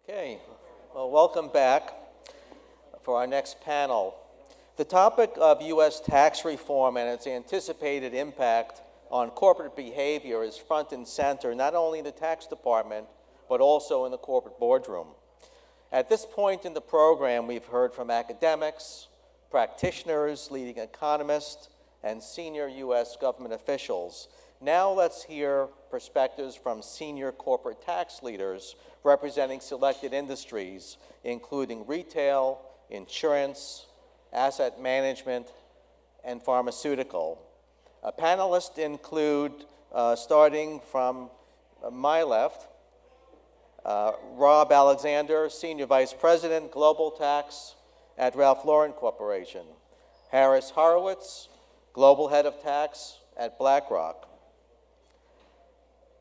Okay, well, welcome back for our next panel. The topic of U.S. tax reform and its anticipated impact on corporate behavior is front and center, not only in the tax department, but also in the corporate boardroom. At this point in the program, we've heard from academics, practitioners, leading economists, and senior U.S. government officials. Now let's hear perspectives from senior corporate tax leaders representing selected industries, including retail, insurance, asset management, and pharmaceutical. Panelists include, starting from my left, Rob Alexander, Senior Vice President, Global Tax at Ralph Lauren Corporation. Harris Horowitz, Global Head of Tax at BlackRock.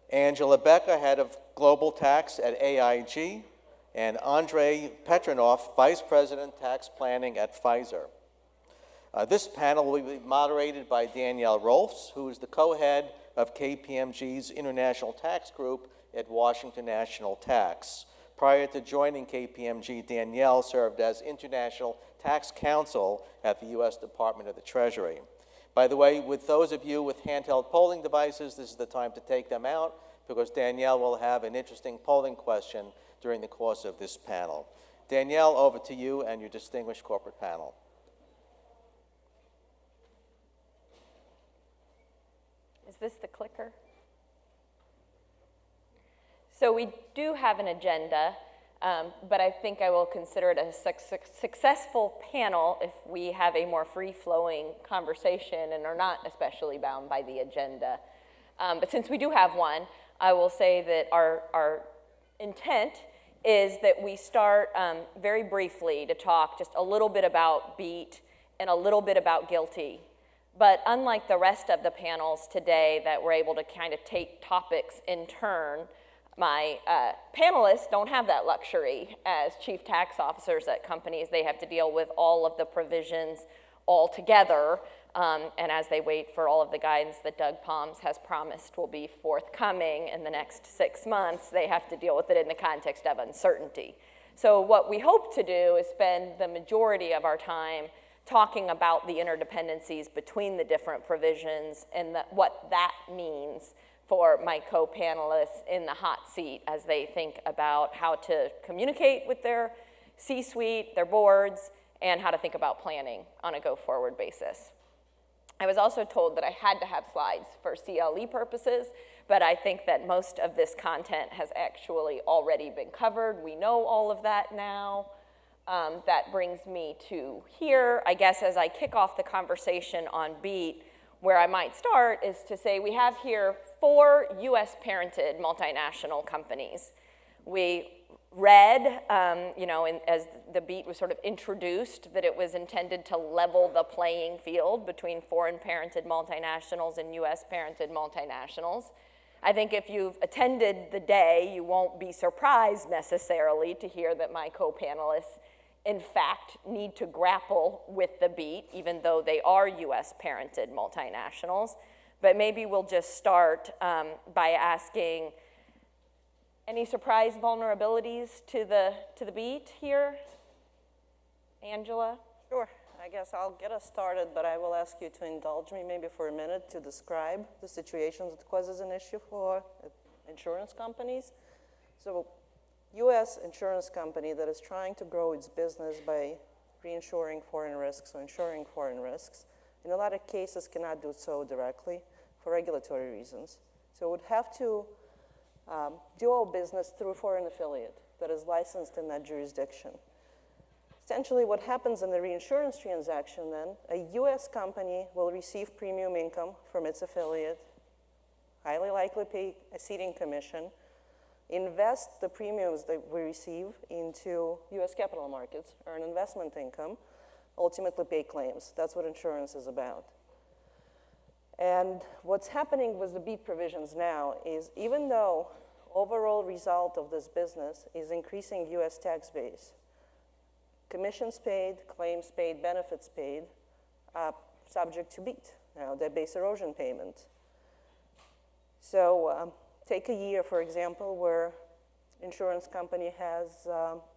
Angela Becker, Head of Global Tax at AIG, and Andrei Petranov, Vice President, Tax Planning at Pfizer. This panel will be moderated by Danielle Rolfs, who is the co-head of KPMG's International Tax Group at Washington National Tax. Prior to joining KPMG, Danielle served as International Tax Counsel at the U.S. Department of the Treasury. By the way, with those of you with handheld polling devices, this is the time to take them out because Danielle will have an interesting polling question during the course of this panel. Danielle, over to you and your distinguished corporate panel. Is this the clicker? So we do have an agenda, but I think I will consider it a successful panel if we have a more free-flowing conversation and are not especially bound by the agenda. But since we do have one, I will say that our intent is that we start very briefly to talk just a little bit about BEAT and a little bit about GILTI. But unlike the rest of the panels today that were able to kind of take topics in turn, my panelists don't have that luxury. As chief tax officers at companies, they have to deal with all of the provisions all together, and as they wait for all of the guidance that Doug Palms has promised will be forthcoming in the next 6 months, they have to deal with it in the context of uncertainty. So what we hope to do is spend the majority of our time talking about the interdependencies between the different provisions and what that means for my co-panelists in the hot seat as they think about how to communicate with their C-suite, their boards, and how to think about planning on a go-forward basis. I was also told that I had to have slides for CLE purposes, but I think that most of this content has actually already been covered. We know all of that now. That brings me to here, I guess, as I kick off the conversation on BEAT, where I might start is to say we have here 4 US-parented multinational companies. We read, as the BEAT was sort of introduced, that it was intended to level the playing field between foreign-parented multinationals and US-parented multinationals. I think if you've attended the day, you won't be surprised necessarily to hear that my co-panelists, in fact, need to grapple with the BEAT, even though they are US-parented multinationals. But maybe we'll just start by asking, any surprise vulnerabilities to the BEAT here? Angela? Sure. I guess I'll get us started, but I will ask you to indulge me maybe for a minute to describe the situations that causes an issue for insurance companies. So, U.S. insurance company that is trying to grow its business by reinsuring foreign risks or insuring foreign risks, in a lot of cases cannot do so directly for regulatory reasons. So it would have to do all business through a foreign affiliate that is licensed in that jurisdiction. Essentially, what happens in the reinsurance transaction then, a U.S. company will receive premium income from its affiliate, highly likely pay a ceding commission, invest the premiums that we receive into U.S. capital markets, earn investment income, ultimately pay claims. That's what insurance is about. And what's happening with the BEAT provisions now is even though overall result of this business is increasing U.S. tax base, commissions paid, claims paid, benefits paid, subject to BEAT, now their base erosion payment. So take a year, for example, where insurance company has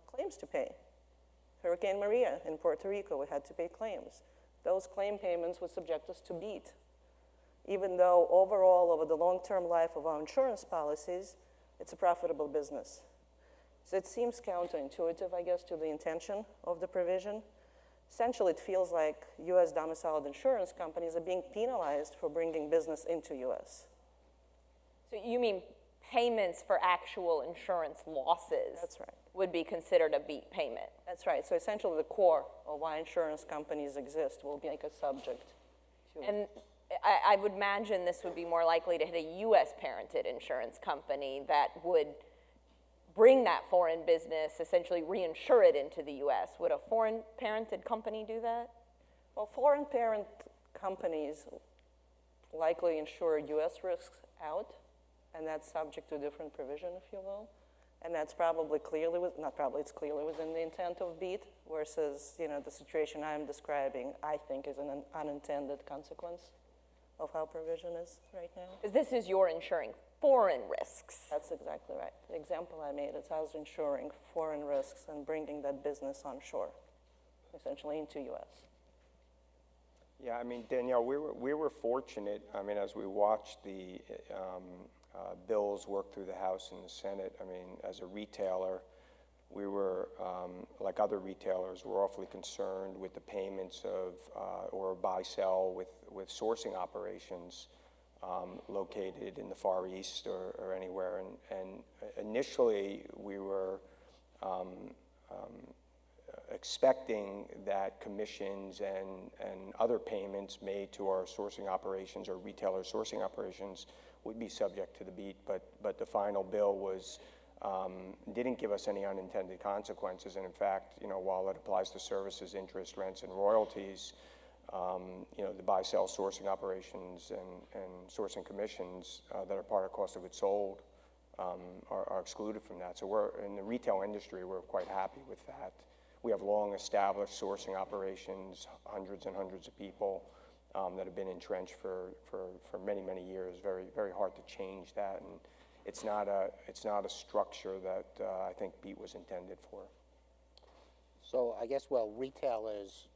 claims to pay. Hurricane Maria in Puerto Rico, we had to pay claims. Those claim payments would subject us to BEAT, even though overall, over the long-term life of our insurance policies, it's a profitable business. So it seems counterintuitive, I guess, to the intention of the provision. Essentially, it feels like US domiciled insurance companies are being penalized for bringing business into US. So you mean payments for actual insurance losses? That's right. Would be considered a BEAT payment? That's right. So essentially, the core of why insurance companies exist will make a subject to. And I would imagine this would be more likely to hit a US parented insurance company that would bring that foreign business, essentially reinsure it into the US. Would a foreign parented company do that? Well, foreign parent companies likely insure US risks out, and that's subject to a different provision, if you will. And that's probably clearly, not probably, it's clearly within the intent of BEAT, versus, the situation I'm describing, I think, is an unintended consequence of how provision is right now. Because this is your insuring foreign risks. That's exactly right. The example I made is I was insuring foreign risks and bringing that business onshore, essentially into US. Yeah, I mean, Danielle, we were fortunate. I mean, as we watched the bills work through the House and the Senate, I mean, as a retailer, we were, like other retailers, we're awfully concerned with the payments of, or buy-sell with sourcing operations located in the Far East or anywhere. And initially, we were expecting that commissions and other payments made to our sourcing operations or retailer sourcing operations would be subject to the BEAT, but the final bill was, didn't give us any unintended consequences. And in fact, while it applies to services, interest, rents, and royalties, the buy-sell sourcing operations and sourcing commissions that are part of cost of goods sold are excluded from that. So we're, in the retail industry, we're quite happy with that. We have long-established sourcing operations, hundreds and hundreds of people that have been entrenched for many, many years. Very, very hard to change that, and it's not a structure that I think BEAT was intended for. So I guess, well, retailers,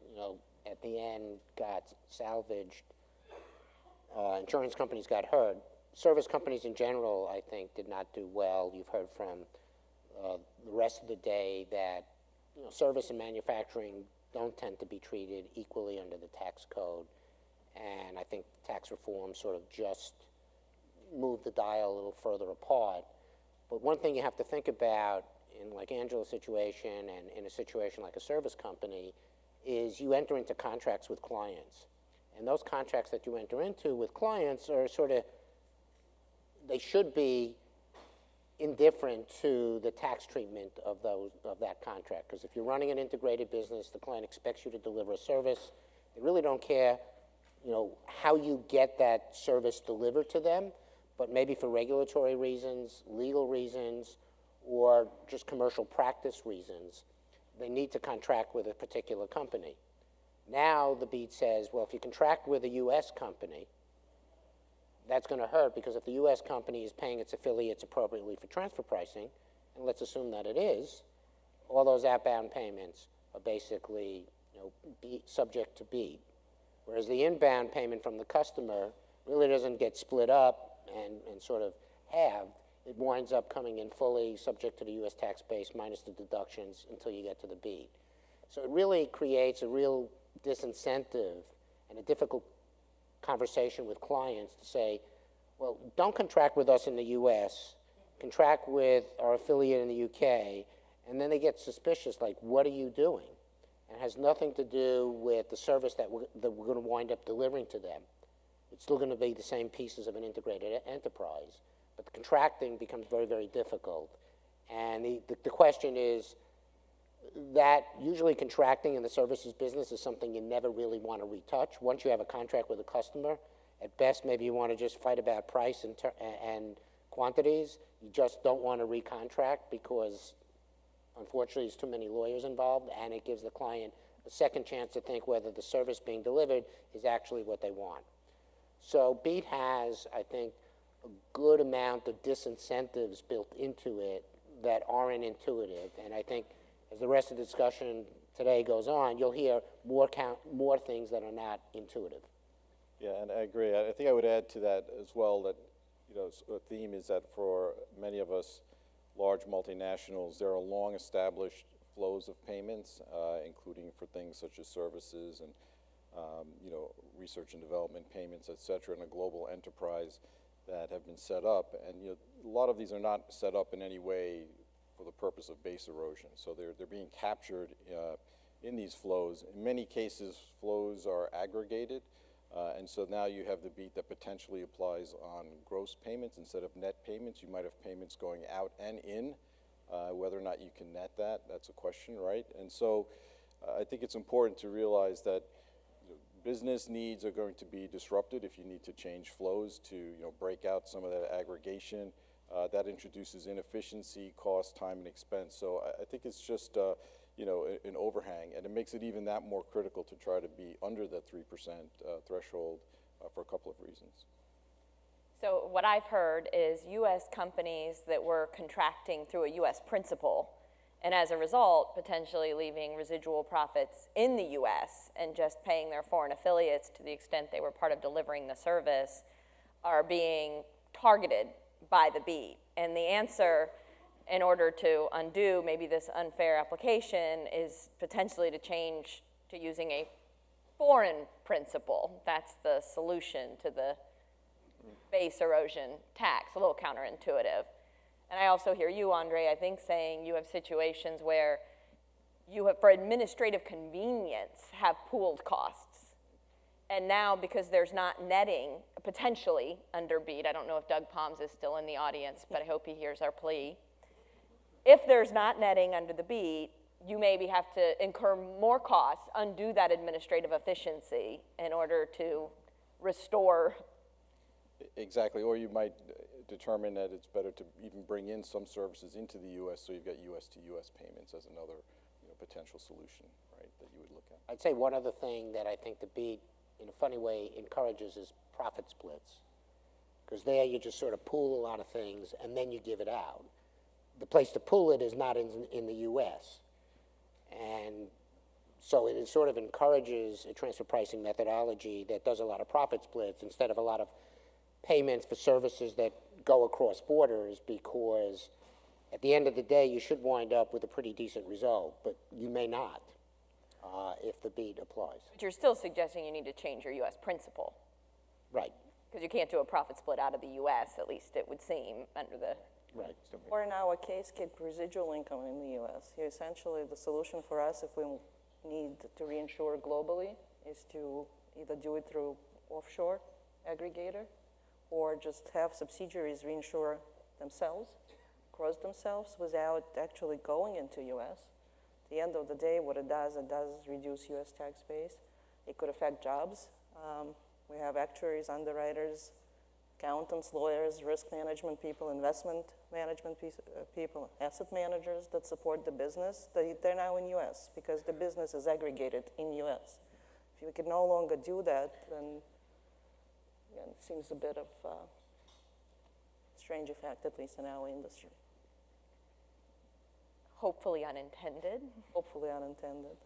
at the end got salvaged. Insurance companies got hurt. Service companies in general, I think, did not do well. You've heard from the rest of the day that service and manufacturing don't tend to be treated equally under the tax code. And I think tax reform sort of just moved the dial a little further apart. But one thing you have to think about in like Angela's situation and in a situation like a service company is you enter into contracts with clients. And those contracts that you enter into with clients are sort of, they should be indifferent to the tax treatment of that contract. Because if you're running an integrated business, the client expects you to deliver a service. They really don't care, how you get that service delivered to them, but maybe for regulatory reasons, legal reasons, or just commercial practice reasons, they need to contract with a particular company. Now the BEAT says, well, if you contract with a U.S. company, that's going to hurt, because if the U.S. company is paying its affiliates appropriately for transfer pricing, and let's assume that it is, all those outbound payments are basically subject to BEAT. Whereas the inbound payment from the customer really doesn't get split up and sort of halved. It winds up coming in fully subject to the U.S. tax base minus the deductions until you get to the BEAT. So it really creates a real disincentive and a difficult conversation with clients to say, well, don't contract with us in the U.S., contract with our affiliate in the U.K., and then they get suspicious, like, what are you doing? And it has nothing to do with the service that we're going to wind up delivering to them. It's still going to be the same pieces of an integrated enterprise, but the contracting becomes very, very difficult. And the question is that usually contracting in the services business is something you never really want to retouch. Once you have a contract with a customer, at best, maybe you want to just fight about price and quantities. You just don't want to recontract because, unfortunately, there's too many lawyers involved, and it gives the client a second chance to think whether the service being delivered is actually what they want. So BEAT has, I think, a good amount of disincentives built into it that aren't intuitive. And I think as the rest of the discussion today goes on, you'll hear more things that are not intuitive. Yeah, and I agree. I think I would add to that as well that, a theme is that for many of us large multinationals, there are long established flows of payments, including for things such as services and, research and development payments, et cetera, in a global enterprise that have been set up. And, a lot of these are not set up in any way for the purpose of base erosion. So they're being captured in these flows. In many cases, flows are aggregated. And so now you have the beat that potentially applies on gross payments instead of net payments. You might have payments going out and in. Whether or not you can net that, that's a question, right? And so I think it's important to realize that business needs are going to be disrupted if you need to change flows to break out some of that aggregation. That introduces inefficiency, cost, time, and expense. So I think it's just an overhang, and it makes it even that more critical to try to be under the 3% threshold for a couple of reasons. So what I've heard is U.S. companies that were contracting through a U.S. principal, and as a result, potentially leaving residual profits in the U.S. and just paying their foreign affiliates to the extent they were part of delivering the service, are being targeted by the BEAT. And the answer, in order to undo maybe this unfair application, is potentially to change to using a foreign principal. That's the solution to the base erosion tax, a little counterintuitive. And I also hear you, Andre, I think, saying you have situations where you have, for administrative convenience, have pooled costs. And now, because there's not netting, potentially, under BEAT, I don't know if Doug Palms is still in the audience, but I hope he hears our plea. If there's not netting under the BEAT, you maybe have to incur more costs, undo that administrative efficiency in order to restore. Exactly, or you might determine that it's better to even bring in some services into the U.S. so you've got U.S. to U.S. payments as another potential solution, right, that you would look at. I'd say one other thing that I think the BEAT, in a funny way, encourages is profit splits. Because there you just sort of pool a lot of things and then you give it out. The place to pool it is not in the U.S. And so it sort of encourages a transfer pricing methodology that does a lot of profit splits instead of a lot of payments for services that go across borders, because at the end of the day, you should wind up with a pretty decent result, but you may not if the BEAT applies. But you're still suggesting you need to change your U.S. principal. Right. Because you can't do a profit split out of the U.S., at least it would seem, under the. Right. Or in our case, keep residual income in the U.S. Essentially, the solution for us, if we need to reinsure globally, is to either do it through offshore aggregator or just have subsidiaries reinsure themselves, cross themselves without actually going into U.S. At the end of the day, what it does reduce U.S. tax base. It could affect jobs. We have actuaries, underwriters, accountants, lawyers, risk management people, investment management people, asset managers that support the business. They're now in U.S. because the business is aggregated in U.S. If you can no longer do that, then again, it seems a bit of a strange effect, at least in our industry. Hopefully unintended. Hopefully unintended.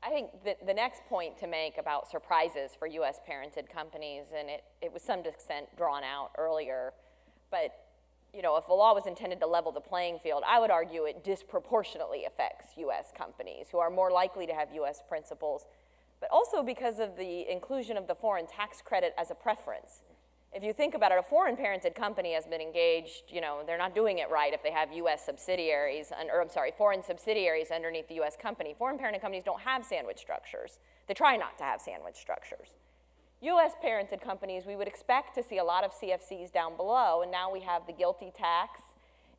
I think that the next point to make about surprises for U.S. parented companies, and it was some extent drawn out earlier, but if the law was intended to level the playing field, I would argue it disproportionately affects U.S. companies who are more likely to have U.S. principals, but also because of the inclusion of the foreign tax credit as a preference. If you think about it, a foreign parented company has been engaged, they're not doing it right if they have U.S. subsidiaries, foreign subsidiaries underneath the U.S. company. Foreign parented companies don't have sandwich structures. They try not to have sandwich structures. U.S. parented companies, we would expect to see a lot of CFCs down below, and now we have the GILTI tax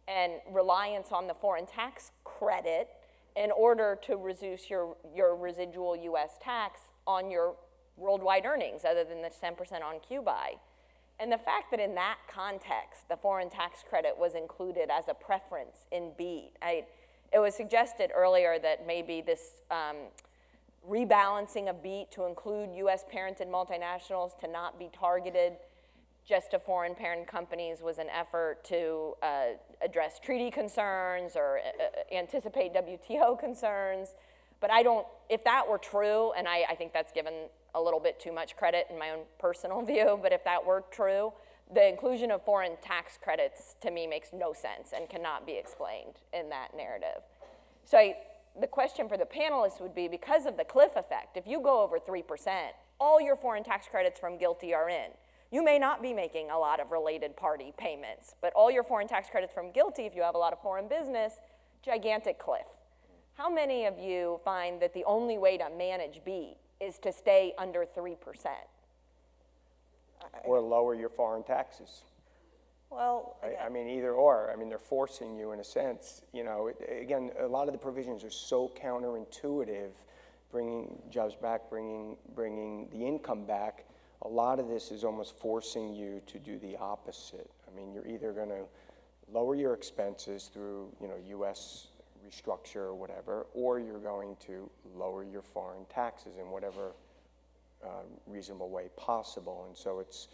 and reliance on the foreign tax credit in order to reduce your residual U.S. tax on your worldwide earnings, other than the 10% on QBuy. And the fact that in that context, the foreign tax credit was included as a preference in BEAT. It was suggested earlier that maybe this rebalancing of BEAT to include U.S. parented multinationals to not be targeted just to foreign parent companies was an effort to address treaty concerns or anticipate WTO concerns. But if that were true, and I think that's given a little bit too much credit in my own personal view, but if that were true, the inclusion of foreign tax credits to me makes no sense and cannot be explained in that narrative. So the question for the panelists would be, because of the cliff effect, if you go over 3%, all your foreign tax credits from GILTI are in. You may not be making a lot of related party payments, but all your foreign tax credits from GILTI, if you have a lot of foreign business, gigantic cliff. How many of you find that the only way to manage BEAT is to stay under 3%? Or lower your foreign taxes. Well, Right? again, I mean, either or. I mean, they're forcing you in a sense. You know, again, a lot of the provisions are so counterintuitive, bringing jobs back, bringing the income back. A lot of this is almost forcing you to do the opposite. I mean, you're either going to lower your expenses through, you know, U.S. restructure or whatever, or you're going to lower your foreign taxes in whatever reasonable way possible. And so it's,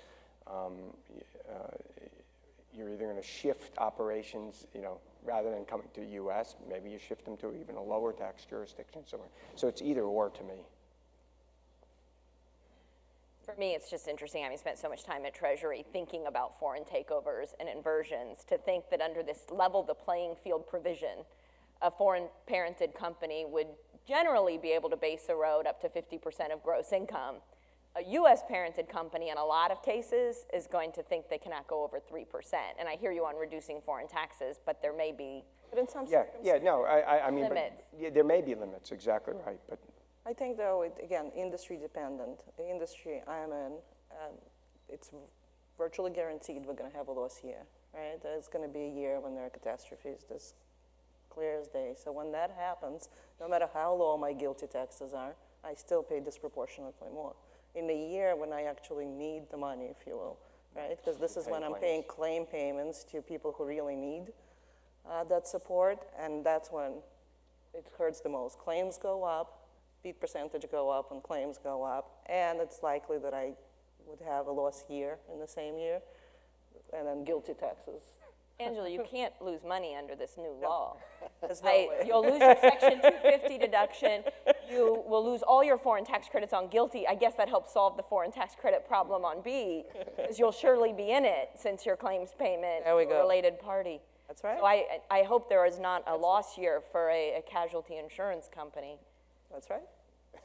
you're either going to shift operations, you know, rather than coming to the U.S., maybe you shift them to even a lower tax jurisdiction somewhere. So it's either or to me. For me, it's just interesting, having spent so much time at Treasury thinking about foreign takeovers and inversions, to think that under this level the playing field provision, a foreign parented company would generally be able to base a road up to 50% of gross income. A U.S. parented company, in a lot of cases, is going to think they cannot go over 3%. And I hear you on reducing foreign taxes, but there may be but in some Yeah, circumstances, no, I mean, Limits. but, yeah, there may be limits, exactly right, but I think though, again, industry dependent. The industry I'm in, it's virtually guaranteed we're going to have a loss year, right? There's going to be a year when there are catastrophes, that's clear as day. So when that happens, no matter how low my GILTI taxes are, I still pay disproportionately more. In the year when I actually need the money, if you will, right? Because this is when I'm paying claim payments to people who really need that support, and that's when it hurts the most. Claims go up, BEAT percentage go up, and claims go up, and it's likely that I would have a loss year in the same year, and then GILTI taxes. Angela, you can't lose money under this new law. There's no way. You'll lose your Section 250 deduction. You will lose all your foreign tax credits on GILTI. I guess that helps solve the foreign tax credit problem on B, because you'll surely be in it since your claims payment There we to go. a related party. That's right. So I hope there is not a loss year for a casualty insurance company. That's right.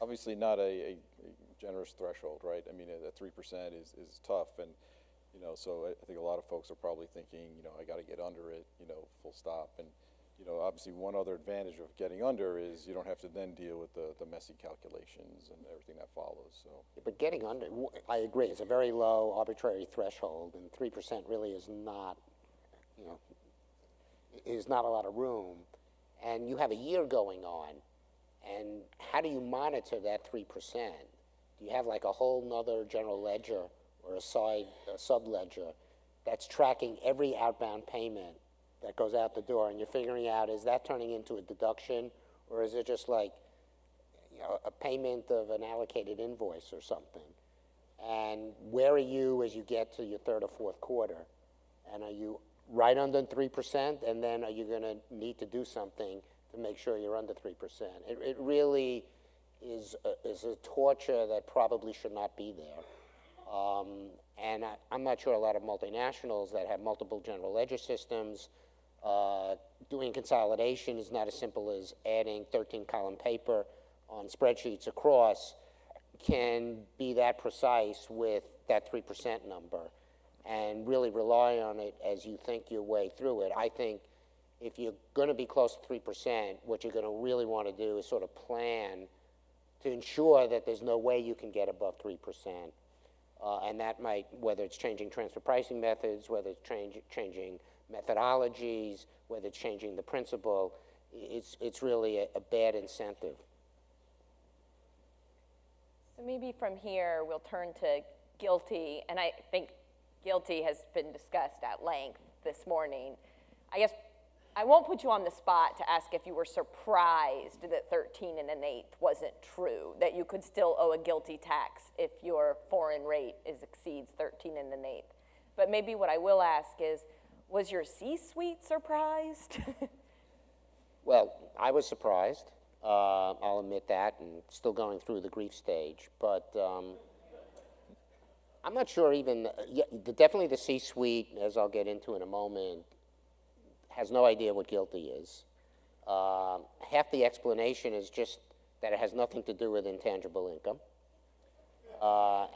Obviously not a generous threshold, right? I mean, that 3% is tough, and, you know, so I think a lot of folks are probably thinking, you know, I got to get under it, you know, full stop. And, you know, obviously one other advantage of getting under is you don't have to then deal with the messy calculations and everything that follows, so. But getting under, I agree, it's a very low arbitrary threshold, and 3% really is not, you know, is not a lot of room. And you have a year going on, and how do you monitor that 3%? Do you have like a whole nother general ledger or a sub-ledger that's tracking every outbound payment that goes out the door, and you're figuring out, is that turning into a deduction, or is it just like, you know, a payment of an allocated invoice or something? And where are you as you get to your third or fourth quarter? And are you right under 3%, and then are you going to need to do something to make sure you're under 3%? It really is a torture that probably should not be there. And I'm not sure a lot of multinationals that have multiple general ledger systems, doing consolidation is not as simple as adding 13-column paper on spreadsheets across, can be that precise with that 3% number and really rely on it as you think your way through it. I think if you're going to be close to 3%, what you're going to really want to do is sort of plan to ensure that there's no way you can get above 3%. And that might, whether it's changing transfer pricing methods, whether it's changing methodologies, whether it's changing the principle, it's really a bad incentive. So maybe from here, we'll turn to GILTI, and I think GILTI has been discussed at length this morning. I guess I won't put you on the spot to ask if you were surprised that 13 1/8 wasn't true, that you could still owe a GILTI tax if your foreign rate exceeds 13 1/8. But maybe what I will ask is, was your C-suite surprised? Well, I was surprised. I'll admit that, and still going through the grief stage. But I'm not sure even, definitely the C-suite, as I'll get into in a moment, has no idea what GILTI is. Half the explanation is just that it has nothing to do with intangible income.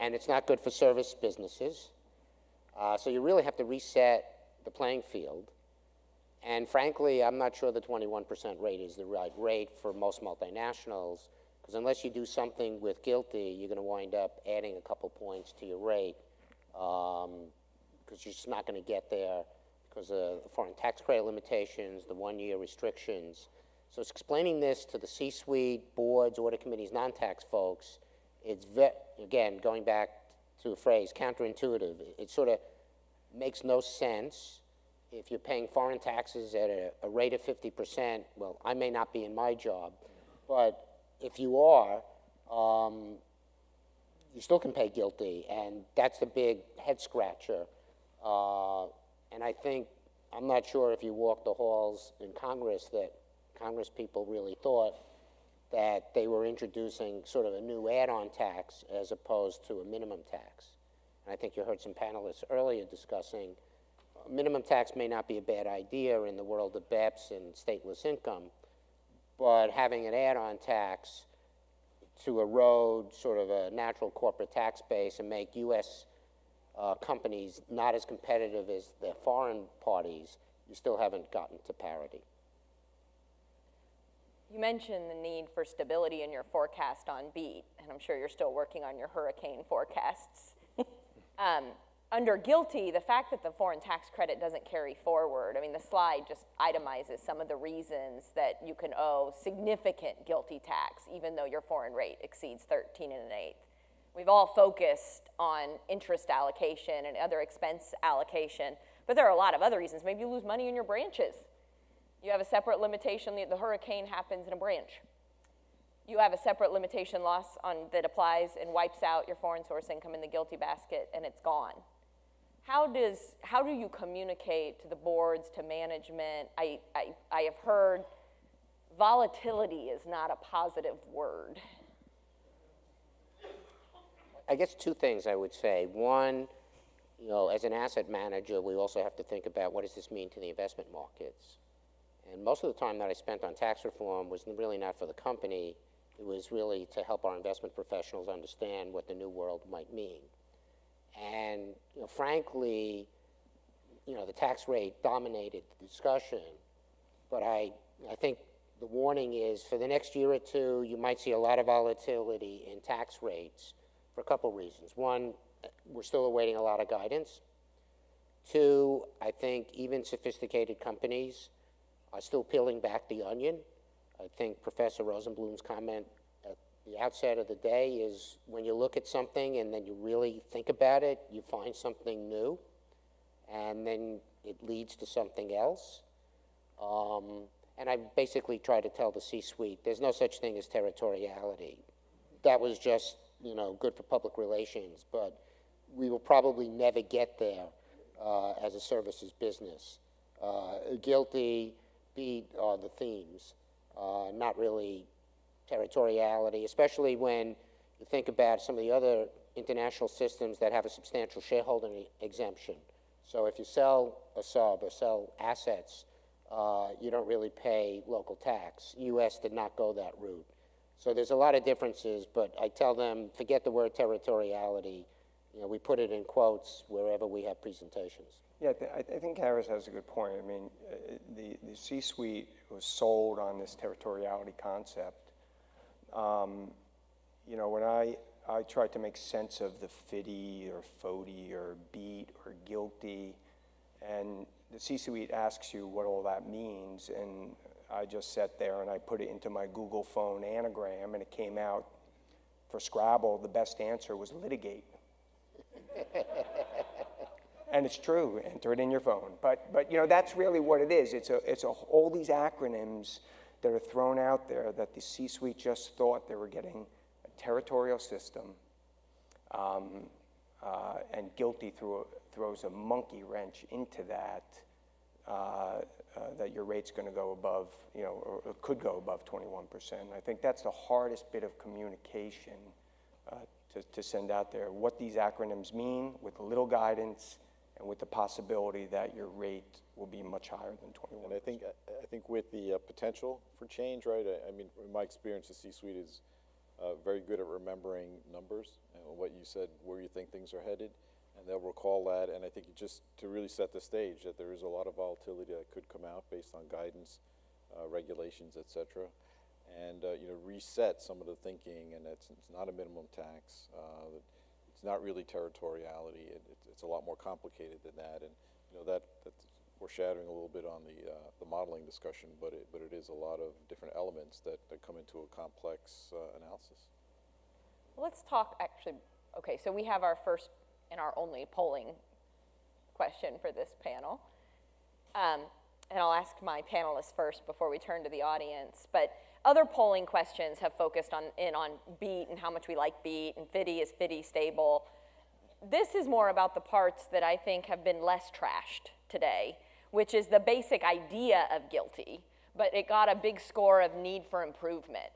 And it's not good for service businesses. So you really have to reset the playing field. And frankly, I'm not sure the 21% rate is the right rate for most multinationals, because unless you do something with GILTI, you're going to wind up adding a couple points to your rate, because you're just not going to get there because of the foreign tax credit limitations, the one-year restrictions. So it's explaining this to the C-suite, boards, audit committees, non-tax folks. It's, again, going back to a phrase, counterintuitive. It sort of makes no sense. If you're paying foreign taxes at a rate of 50%, well, I may not be in my job, but if you are, you still can pay GILTI, and that's the big head scratcher. And I think, I'm not sure if you walk the halls in Congress that Congress people really thought that they were introducing sort of a new add-on tax as opposed to a minimum tax. And I think you heard some panelists earlier discussing minimum tax may not be a bad idea in the world of BEPS and stateless income, but having an add-on tax to erode sort of a natural corporate tax base and make U.S. Companies not as competitive as their foreign parties, you still haven't gotten to parity. You mentioned the need for stability in your forecast on BEAT, and I'm sure you're still working on your hurricane forecasts. Under GILTI, the fact that the foreign tax credit doesn't carry forward, I mean, the slide just itemizes some of the reasons that you can owe significant GILTI tax, even though your foreign rate exceeds 13 1/8. We've all focused on interest allocation and other expense allocation, but there are a lot of other reasons. Maybe you lose money in your branches. You have a separate limitation, the hurricane happens in a branch. You have a separate limitation loss that applies and wipes out your foreign source income in the GILTI basket, and it's gone. How do you communicate to the boards, to management? I have heard volatility is not a positive word. I guess two things I would say. One, you know, as an asset manager, we also have to think about what does this mean to the investment markets. And most of the time that I spent on tax reform was really not for the company. It was really to help our investment professionals understand what the new world might mean. And you know, frankly, you know, the tax rate dominated the discussion. But I think the warning is for the next year or two, you might see a lot of volatility in tax rates for a couple reasons. One, we're still awaiting a lot of guidance. Two, I think even sophisticated companies are still peeling back the onion. I think Professor Rosenblum's comment at the outset of the day is when you look at something and then you really think about it, you find something new, and then it leads to something else. And I basically try to tell the C-suite, there's no such thing as territoriality. That was just, you know, good for public relations, but we will probably never get there as a services business. GILTI, BEAT are the themes, not really territoriality, especially when you think about some of the other international systems that have a substantial shareholding exemption. So if you sell a sub or sell assets, you don't really pay local tax. U.S. did not go that route. So there's a lot of differences, but I tell them, forget the word territoriality. You know, we put it in quotes wherever we have presentations. Yeah, I think Harris has a good point. I mean, the C-suite was sold on this territoriality concept. You know, when I tried to make sense of the FDII or FODI or BEAT or GILTI, and the C-suite asks you what all that means, and I just sat there and I put it into my Google phone anagram, and it came out for Scrabble, the best answer was litigate. And it's true, enter it in your phone. But you know, that's really what it is. It's all these acronyms that are thrown out there that the C-suite just thought they were getting a territorial system and GILTI through throws a monkey wrench into that, that your rate's going to go above, you know, or could go above 21%. I think that's the hardest bit of communication to send out there, what these acronyms mean with a little guidance and with the possibility that your rate will be much higher than 21%. And I think with the potential for change, right? I mean, in my experience, the C-suite is very good at remembering numbers and what you said, where you think things are headed, and they'll recall that. And I think just to really set the stage that there is a lot of volatility that could come out based on guidance, regulations, et cetera, and you know, reset some of the thinking. And it's not a minimum tax. It's not really territoriality. It's a lot more complicated than that. And you know, that's foreshadowing a little bit on the modeling discussion, but it is a lot of different elements that come into a complex analysis. Let's talk actually, okay, so we have our first and our only polling question for this panel. And I'll ask my panelists first before we turn to the audience. But other polling questions have focused on BEAT and how much we like BEAT, and FDII, is FDII stable? This is more about the parts that I think have been less trashed today, which is the basic idea of GILTI, but it got a big score of need for improvement.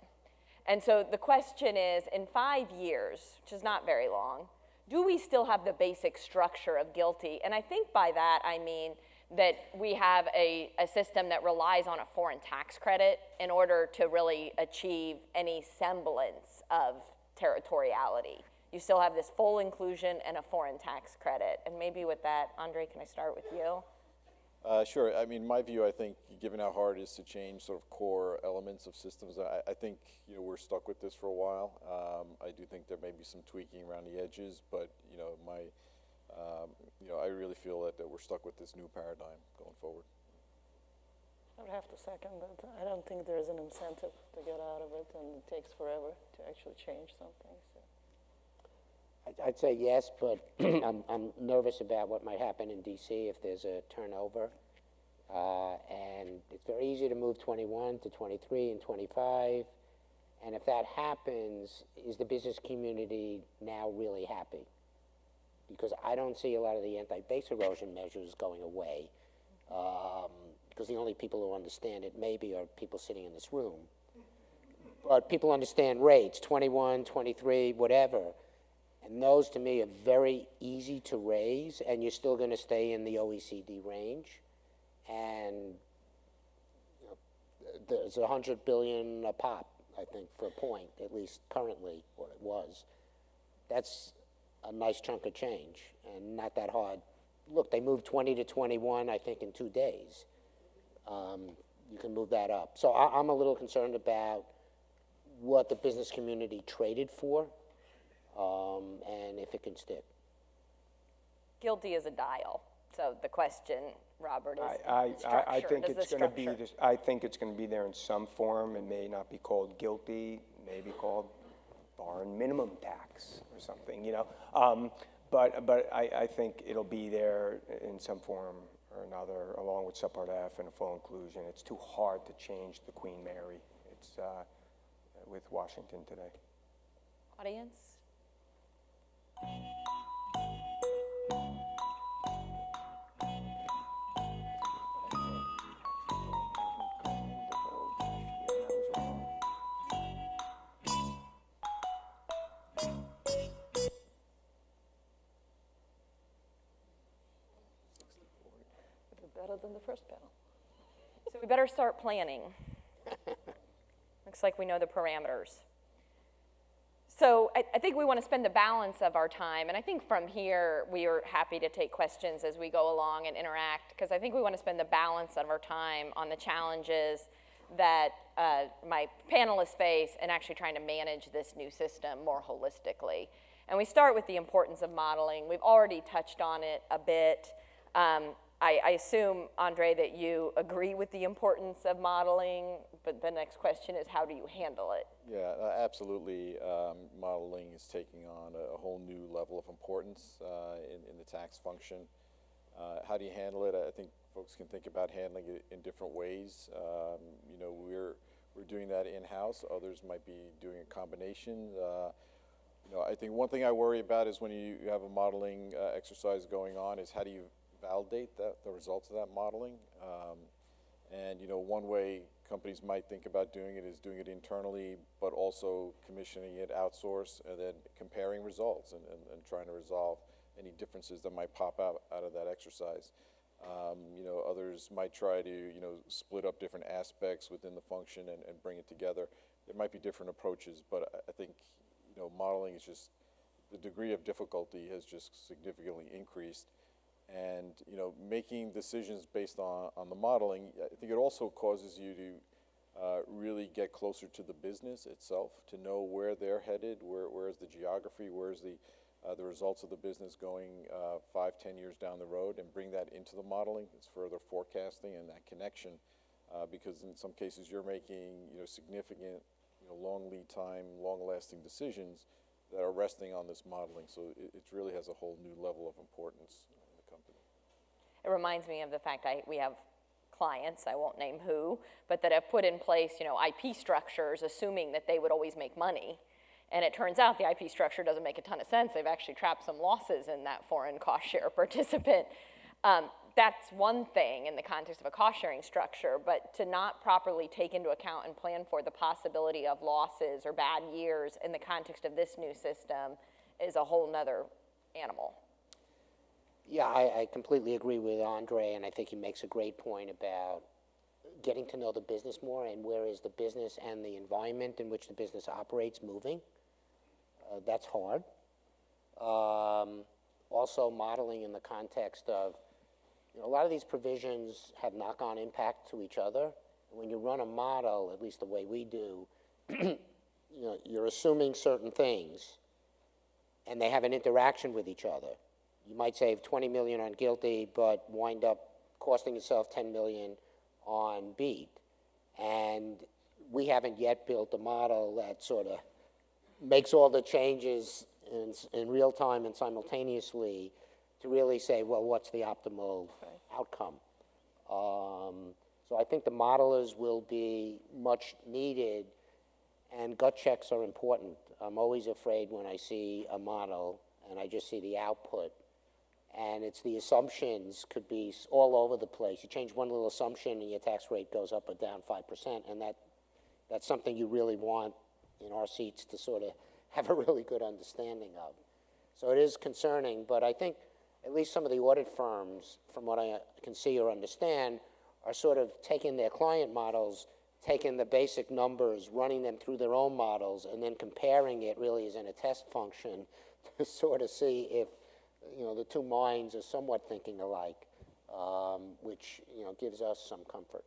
And so the question is, in 5 years, which is not very long, do we still have the basic structure of GILTI? And I think by that I mean that we have a system that relies on a foreign tax credit in order to really achieve any semblance of territoriality. You still have this full inclusion and a foreign tax credit. And maybe with that, Andre, can I start with you? Sure. I mean, my view, I think, given how hard it is to change sort of core elements of systems, I think, you know, we're stuck with this for a while. I do think there may be some tweaking around the edges, but, you know, I really feel that we're stuck with this new paradigm going forward. I would have to second that. I don't think there's an incentive to get out of it, and it takes forever to actually change something. So. I'd say yes, but I'm nervous about what might happen in DC if there's a turnover. And it's very easy to move 21 to 23 and 25. And if that happens, is the business community now really happy? Because I don't see a lot of the anti-base erosion measures going away. Because the only people who understand it maybe are people sitting in this room. But people understand rates, 21, 23, whatever. And those, to me, are very easy to raise, and you're still going to stay in the OECD range. And you know, there's $100 billion a pop, I think, for a point, at least currently, what it was. That's a nice chunk of change, and not that hard. Look, they moved 20 to 21, I think, in 2 days. You can move that up. So I'm a little concerned about what the business community traded for. And if it can stick. GILTI is a dial. So the question, Robert, is I structure. think Does it's going to be. I think it's going to be there in some form. It may not be called GILTI. It may be called foreign minimum tax or something. You know, but I think it'll be there in some form or another, along with Subpart F and a full inclusion. It's too hard to change the Queen Mary. It's with Washington today. Audience. Better than the first panel. So we better start planning. Looks like we know the parameters. So I think we want to spend the balance of our time, and I think from here we are happy to take questions as we go along and interact, because I think we want to spend the balance of our time on the challenges that my panelists face and actually trying to manage this new system more holistically. And we start with the importance of modeling. We've already touched on it a bit. I assume, Andre, that you agree with the importance of modeling, but the next question is, how do you handle it? Yeah, absolutely. Modeling is taking on a whole new level of importance in the tax function. How do you handle it? I think folks can think about handling it in different ways. You know, we're doing that in-house. Others might be doing a combination. You know, I think one thing I worry about is when you have a modeling exercise going on is how do you validate the results of that modeling? And you know, one way companies might think about doing it is doing it internally, but also commissioning it outsourced and then comparing results and trying to resolve any differences that might pop out of that exercise. You know, others might try to, you know, split up different aspects within the function and bring it together. There might be different approaches, but I think, you know, modeling is just, the degree of difficulty has just significantly increased. And, you know, making decisions based on the modeling, I think it also causes you to really get closer to the business itself, to know where they're headed, where's the geography, where's the results of the business going 5-10 years down the road, and bring that into the modeling. It's further forecasting and that connection, because in some cases you're making, you know, significant, you know, long lead time, long-lasting decisions that are resting on this modeling. So it really has a whole new level of importance in the company. It reminds me of the fact we have clients, I won't name who, but that have put in place, you know, IP structures assuming that they would always make money. And it turns out the IP structure doesn't make a ton of sense. They've actually trapped some losses in that foreign cost share participant. That's one thing in the context of a cost sharing structure, but to not properly take into account and plan for the possibility of losses or bad years in the context of this new system is a whole nother animal. Yeah, I completely agree with Andre, and I think he makes a great point about getting to know the business more and where is the business and the environment in which the business operates moving. That's hard. Also modeling in the context of, you know, a lot of these provisions have knock-on impact to each other. When you run a model, at least the way we do, you know, you're assuming certain things, and they have an interaction with each other. You might save 20 million on GILTI, but wind up costing yourself 10 million on BEAT. And we haven't yet built a model that sort of makes all the changes in real time and simultaneously to really say, well, what's the optimal outcome? So I think the modelers will be much needed, and gut checks are important. I'm always afraid when I see a model and I just see the output, and it's the assumptions could be all over the place. You change one little assumption and your tax rate goes up or down 5%, and that's something you really want in our seats to sort of have a really good understanding of. So it is concerning, but I think at least some of the audit firms, from what I can see or understand, are sort of taking their client models, taking the basic numbers, running them through their own models, and then comparing it really as in a test function to sort of see if, you know, the two minds are somewhat thinking alike, which, you know, gives us some comfort.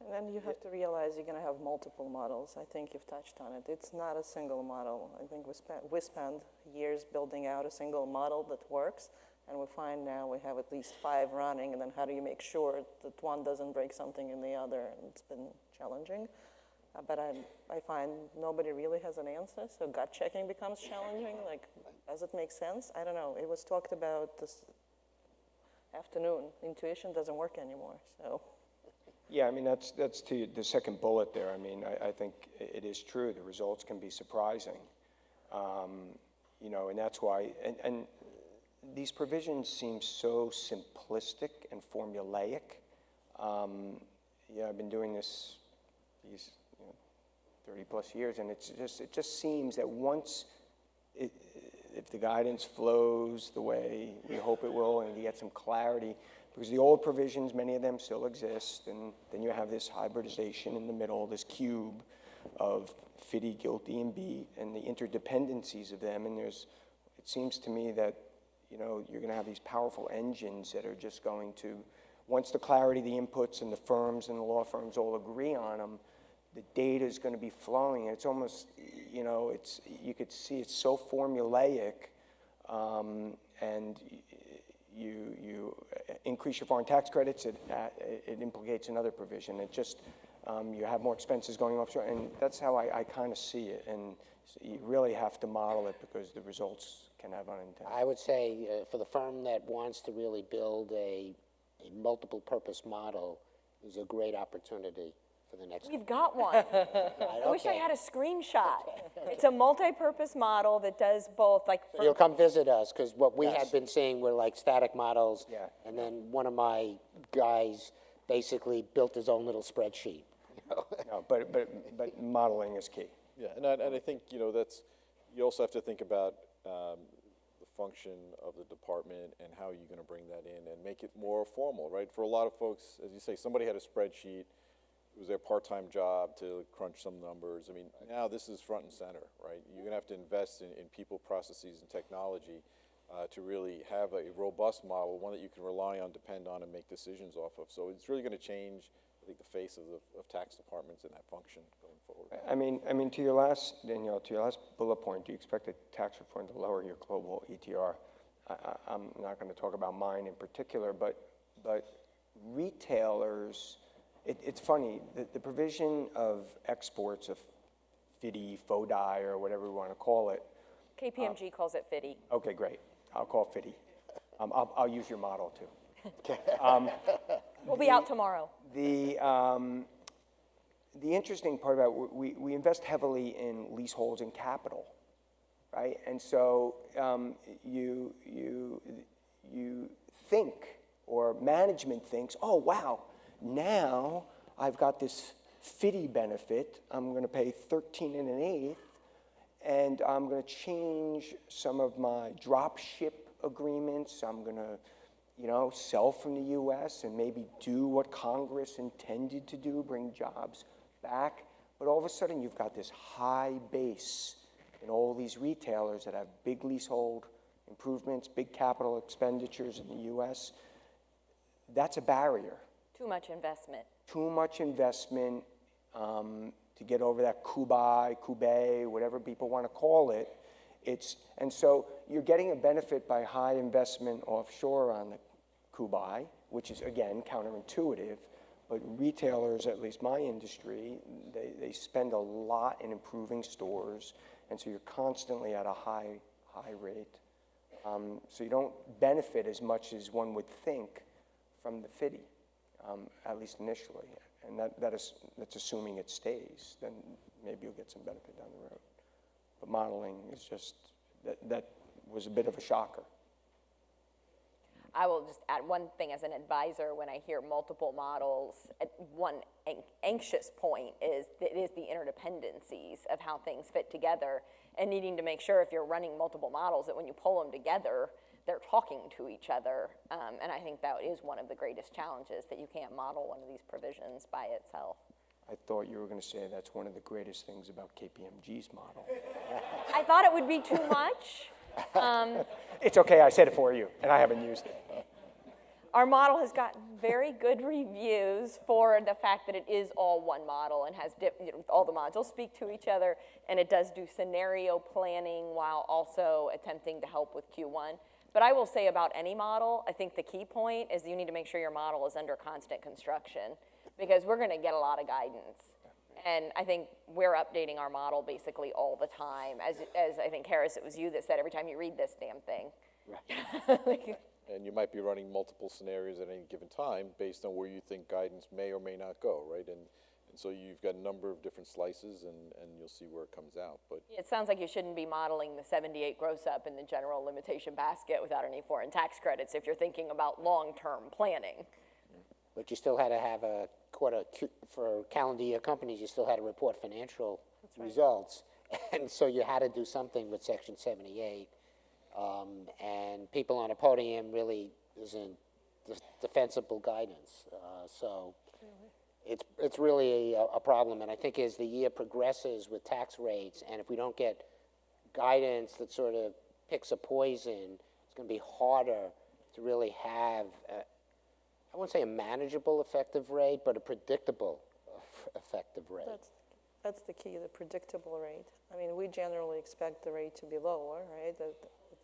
And then you have to realize you're going to have multiple models. I think you've touched on it. It's not a single model. I think we spent years building out a single model that works, and we find now we have at least 5 running, and then how do you make sure that one doesn't break something in the other? And it's been challenging. But I find nobody really has an answer, so gut checking becomes challenging. Like, does it make sense? I don't know. It was talked about this afternoon. Intuition doesn't work anymore, so. Yeah, I mean, that's to the second bullet there. I mean, I think it is true. The results can be surprising. You know, and that's why, and these provisions seem so simplistic and formulaic. Yeah, I've been doing these 30 plus years, and it just seems that once if the guidance flows the way we hope it will, and you get some clarity, because the old provisions, many of them still exist, and then you have this hybridization in the middle, this cube of FDII, GILTI, and BEAT, and the interdependencies of them, and it seems to me that, you know, you're going to have these powerful engines that are just going to, once the clarity, the inputs, and the firms and the law firms all agree on them, the data is going to be flowing. It's almost, you know, you could see it's so formulaic, and you increase your foreign tax credits, it implicates another provision. It just, you have more expenses going offshore, and that's how I kind of see it. And so you really have to model it because the results can have unintended. I would say for the firm that wants to really build a multiple purpose model is a great opportunity for the next. We've got one. I wish I Okay. had a screenshot. It's a multi-purpose model that does both, like, So you'll come visit us, because what we Yes. had been seeing were like static models. Yeah. And then one of my guys basically built his own little spreadsheet. No, but modeling is key. Yeah, and I think, you know, you also have to think about the function of the department and how you're gonna bring that in and make it more formal, right? For a lot of folks, as you say, somebody had a spreadsheet, it was their part-time job to crunch some numbers. I mean, now this is front and center, right? You're gonna have to invest in people, processes, and technology to really have a robust model, one that you can rely on, depend on, and make decisions off of. So it's really gonna change, I think, the face of tax departments and that function going forward. I mean, to your last, Danielle, to your last bullet point, do you expect the tax reform to lower your global ETR? I'm not going to talk about mine in particular, but retailers, it's funny, the provision of exports of FDII, FODI, or whatever we want to call it. KPMG calls it FDII. Okay, great. I'll call it FDII. I'll use your model too. We'll be out tomorrow. The interesting part about we invest heavily in leaseholds and capital, right? And so you think, or management thinks, oh wow, now I've got this FDII benefit. I'm going to pay 13 1/8, and I'm going to change some of my drop ship agreements. I'm going to, sell from the U.S. and maybe do what Congress intended to do, bring jobs back. But all of a sudden, you've got this high base in all these retailers that have big leasehold improvements, big capital expenditures in the U.S. That's a barrier. Too much investment. Too much investment to get over that Kubai, whatever people want to call it. And so you're getting a benefit by high investment offshore on the Kubai, which is, again, counterintuitive. But retailers, at least my industry, they spend a lot in improving stores, and so you're constantly at a high rate. So you don't benefit as much as one would think from the FDII, at least initially. And that's assuming it stays. Then maybe you'll get some benefit down the road. But modeling is just, that was a bit of a shocker. I will just add one thing as an advisor. When I hear multiple models, one anxious point is the interdependencies of how things fit together, and needing to make sure if you're running multiple models that when you pull them together, they're talking to each other. And I think that is one of the greatest challenges, that you can't model one of these provisions by itself. I thought you were going to say that's one of the greatest things about KPMG's model. I thought it would be too much. It's okay, I said it for you, and I haven't used it. Our model has gotten very good reviews for the fact that it is all one model and has all the modules speak to each other, and it does do scenario planning while also attempting to help with Q1. But I will say about any model, I think the key point is you need to make sure your model is under constant construction, because we're going to get a lot of guidance. And I think we're updating our model basically all the time. As I think, Harris, it was you that said every time you read this damn thing. Right. And you might be running multiple scenarios at any given time based on where you think guidance may or may not go, right? And so you've got a number of different slices, and you'll see where it comes out. But It sounds like you shouldn't be modeling the 78 gross up in the general limitation basket without any foreign tax credits if you're thinking about long-term planning. But you still had to have a for calendar year companies, you still had to report financial results. And so you had to do something with Section 78. And people on a podium really isn't defensible guidance. So it's really a problem. And I think as the year progresses with tax rates, and if we don't get guidance that sort of picks a poison, it's going to be harder to really have I wouldn't say a manageable effective rate, but a predictable effective rate. That's the key, the predictable rate. I mean, we generally expect the rate to be lower, right?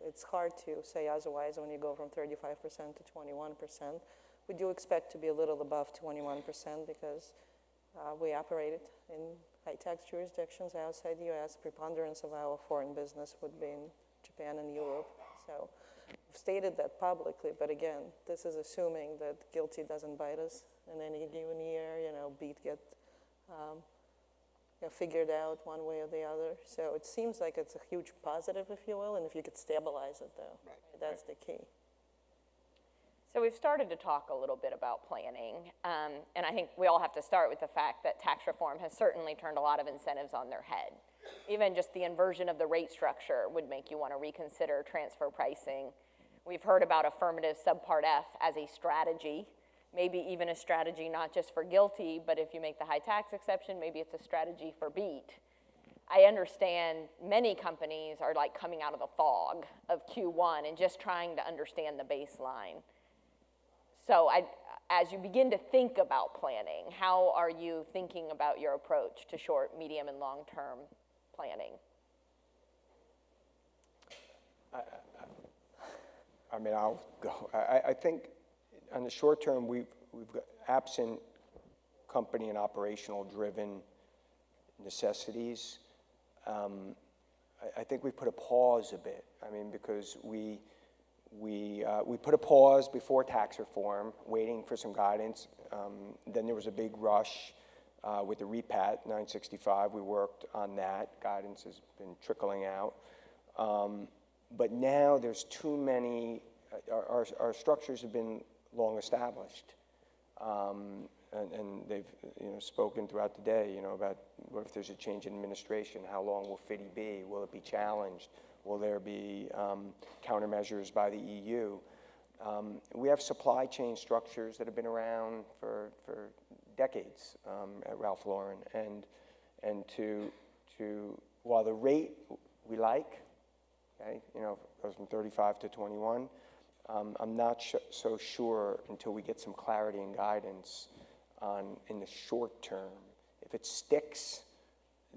It's hard to say otherwise when you go from 35% to 21%. We do expect to be a little above 21% because we operate in high tax jurisdictions outside the U.S. Preponderance of our foreign business would be in Japan and Europe. So we've stated that publicly, but again, this is assuming that GILTI doesn't bite us in any given year, BEAT get figured out one way or the other. So it seems like it's a huge positive, if you will, and if you could stabilize it, though, that's the key. So we've started to talk a little bit about planning, and I think we all have to start with the fact that tax reform has certainly turned a lot of incentives on their head. Even just the inversion of the rate structure would make you want to reconsider transfer pricing. We've heard about affirmative subpart F as a strategy, maybe even a strategy not just for GILTI, but if you make the high tax exception, maybe it's a strategy for BEAT. I understand many companies are like coming out of the fog of Q1 and just trying to understand the baseline. So as you begin to think about planning, how are you thinking about your approach to short, medium, and long-term planning? I mean, I'll go. I think on the short term, we've got absent company and operational driven necessities. I think we put a pause a bit. I mean, because we put a pause before tax reform, waiting for some guidance. Then there was a big rush with the repat 965. We worked on that. Guidance has been trickling out. But now there's too many, our structures have been long established. And they've spoken throughout the day about what if there's a change in administration, how long will FDII be? Will it be challenged? Will there be countermeasures by the EU? We have supply chain structures that have been around for decades at Ralph Lauren, and to while the rate we like, okay, goes from 35 to 21. I'm not so sure until we get some clarity and guidance in the short term. If it sticks,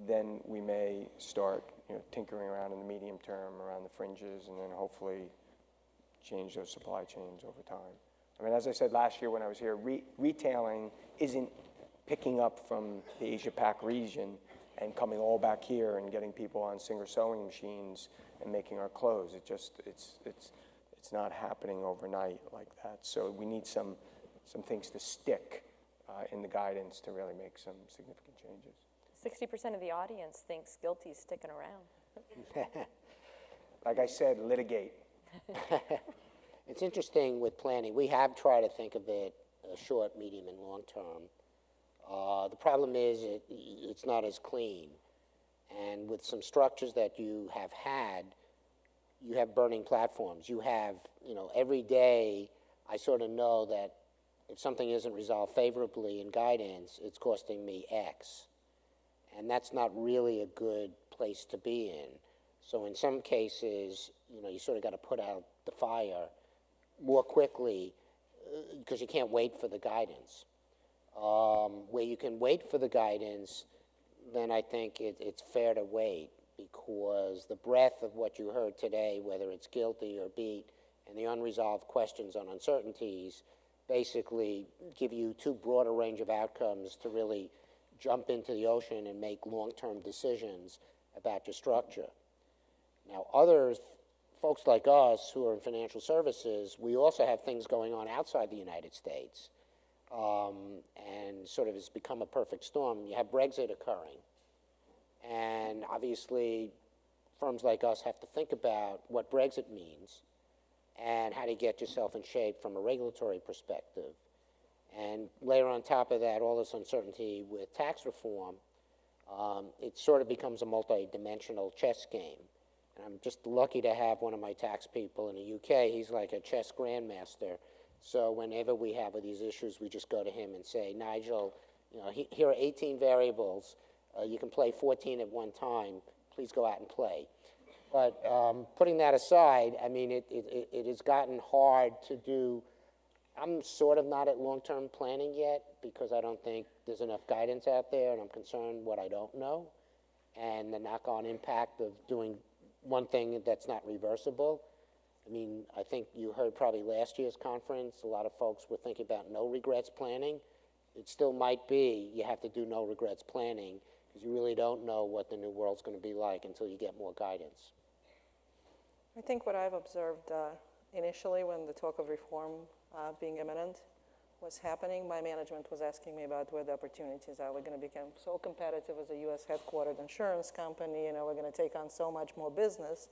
then we may start tinkering around in the medium term around the fringes, and then hopefully change those supply chains over time. I mean, as I said last year when I was here, retailing isn't picking up from the Asia-Pac region and coming all back here and getting people on Singer sewing machines and making our clothes. It's not happening overnight like that. So we need some things to stick in the guidance to really make some significant changes. 60% of the audience thinks GILTI's sticking around. Like I said, litigate. It's interesting with planning. We have tried to think of it short, medium, and long term. The problem is it's not as clean. And with some structures that you have had, you have burning platforms. You have, every day I sort of know that if something isn't resolved favorably in guidance, it's costing me X. And that's not really a good place to be in. So in some cases, you sort of got to put out the fire more quickly because you can't wait for the guidance. Where you can wait for the guidance, then I think it's fair to wait, because the breadth of what you heard today, whether it's GILTI or BEAT, and the unresolved questions on uncertainties, basically give you too broad a range of outcomes to really jump into the ocean and make long-term decisions about your structure. Now, folks like us who are in financial services, we also have things going on outside the United States, and sort of has become a perfect storm. You have Brexit occurring, and obviously firms like us have to think about what Brexit means and how to get yourself in shape from a regulatory perspective. And layer on top of that all this uncertainty with tax reform, it sort of becomes a multi-dimensional chess game. And I'm just lucky to have one of my tax people in the UK. He's like a chess grandmaster. So whenever we have these issues, we just go to him and say, Nigel, here are 18 variables. You can play 14 at one time. Please go out and play. But putting that aside, I mean, it has gotten hard to do. I'm sort of not at long-term planning yet because I don't think there's enough guidance out there, and I'm concerned what I don't know and the knock-on impact of doing one thing that's not reversible. I mean, I think you heard probably last year's conference, a lot of folks were thinking about no regrets planning. It still might be you have to do no regrets planning because you really don't know what the new world's going to be like until you get more guidance. I think what I've observed initially when the talk of reform being imminent was happening, my management was asking me about where the opportunities are. We're going to become so competitive as a U.S. headquartered insurance company. We're going to take on so much more business.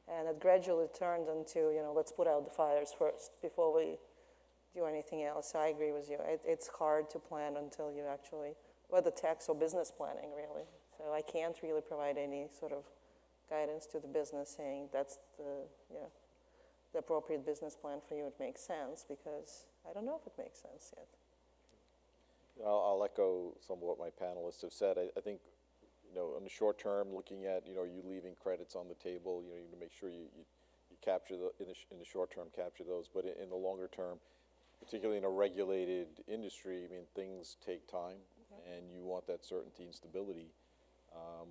And it gradually turned into, let's put out the fires first before we do anything else. So I agree with you. It's hard to plan until you actually, whether tax or business planning, really. So I can't really provide any sort of guidance to the business saying that's the appropriate business plan for you. It makes sense, because I don't know if it makes sense yet. I'll echo some of what my panelists have said. I think, in the short term, looking at, you leaving credits on the table, you need to make sure you capture in the short term, capture those. But in the longer term, particularly in a regulated industry, things take time, and you want that certainty and stability,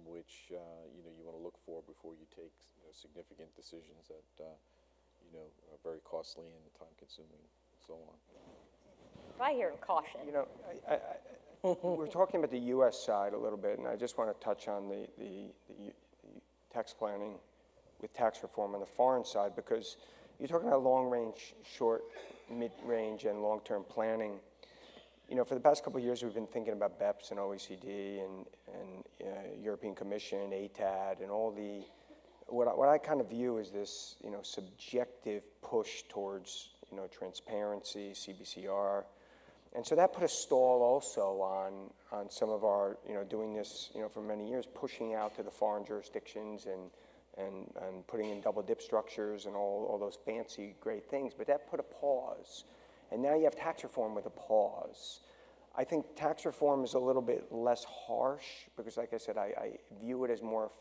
which, you want to look for before you take, significant decisions that, are very costly and time-consuming, and so on. I hear caution. We're talking about the U.S. side a little bit, and I just want to touch on the tax planning with tax reform on the foreign side, because you're talking about long-range, short, mid-range, and long-term planning. For the past couple of years, we've been thinking about BEPS and OECD and European Commission, ATAD, and all the, what I kind of view as this, subjective push towards, transparency, CBCR. And so that put a stall also on some of our, doing this, for many years, pushing out to the foreign jurisdictions and putting in double dip structures and all those fancy, great things. But that put a pause. And now you have tax reform with a pause. I think tax reform is a little bit less harsh because, like I said, I view it as more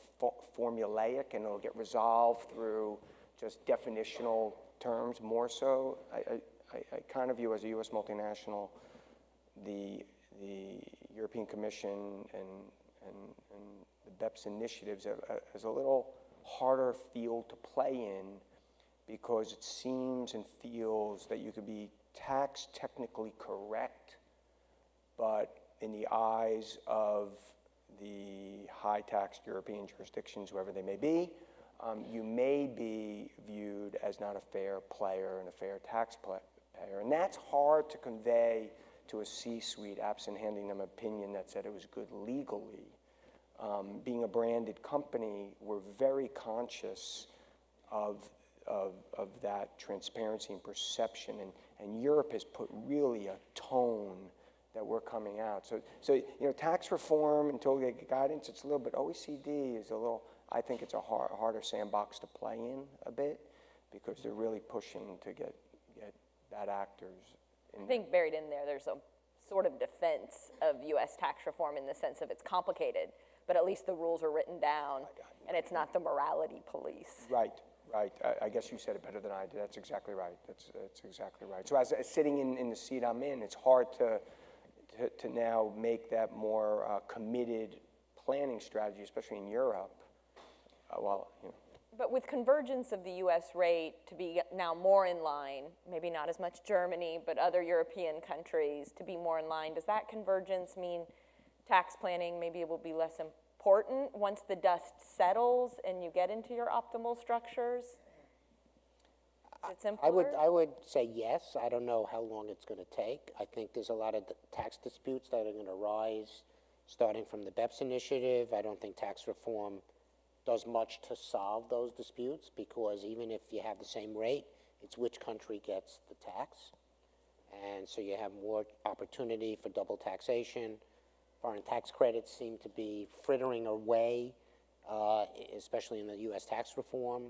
formulaic, and it'll get resolved through just definitional terms more so. I kind of view as a U.S. multinational the European Commission and the BEPS initiatives as a little harder field to play in, because it seems and feels that you could be tax technically correct, but in the eyes of the high-taxed European jurisdictions, whoever they may be, you may be viewed as not a fair player and a fair taxpayer. And that's hard to convey to a C-suite absent handing them an opinion that said it was good legally. Being a branded company, we're very conscious of that transparency and perception, and Europe has put really a tone that we're coming out. So tax reform, until we get guidance, it's a little bit, OECD is a little, I think it's a harder sandbox to play in a bit, because they're really pushing to get bad actors in. I think buried in there, there's a sort of defense of U.S. tax reform in the sense of it's complicated, but at least the rules are written down, and it's not the morality police. Right. I guess you said it better than I did. That's exactly right. That's exactly right. So as sitting in the seat I'm in, it's hard to now make that more committed planning strategy, especially in Europe. But with convergence of the U.S. rate to be now more in line, maybe not as much Germany, but other European countries to be more in line, does that convergence mean tax planning maybe it will be less important once the dust settles and you get into your optimal structures? Is it simpler? I would say yes. I don't know how long it's going to take. I think there's a lot of tax disputes that are going to arise starting from the BEPS initiative. I don't think tax reform does much to solve those disputes, because even if you have the same rate, it's which country gets the tax. And so you have more opportunity for double taxation. Foreign tax credits seem to be frittering away, especially in the U.S. tax reform,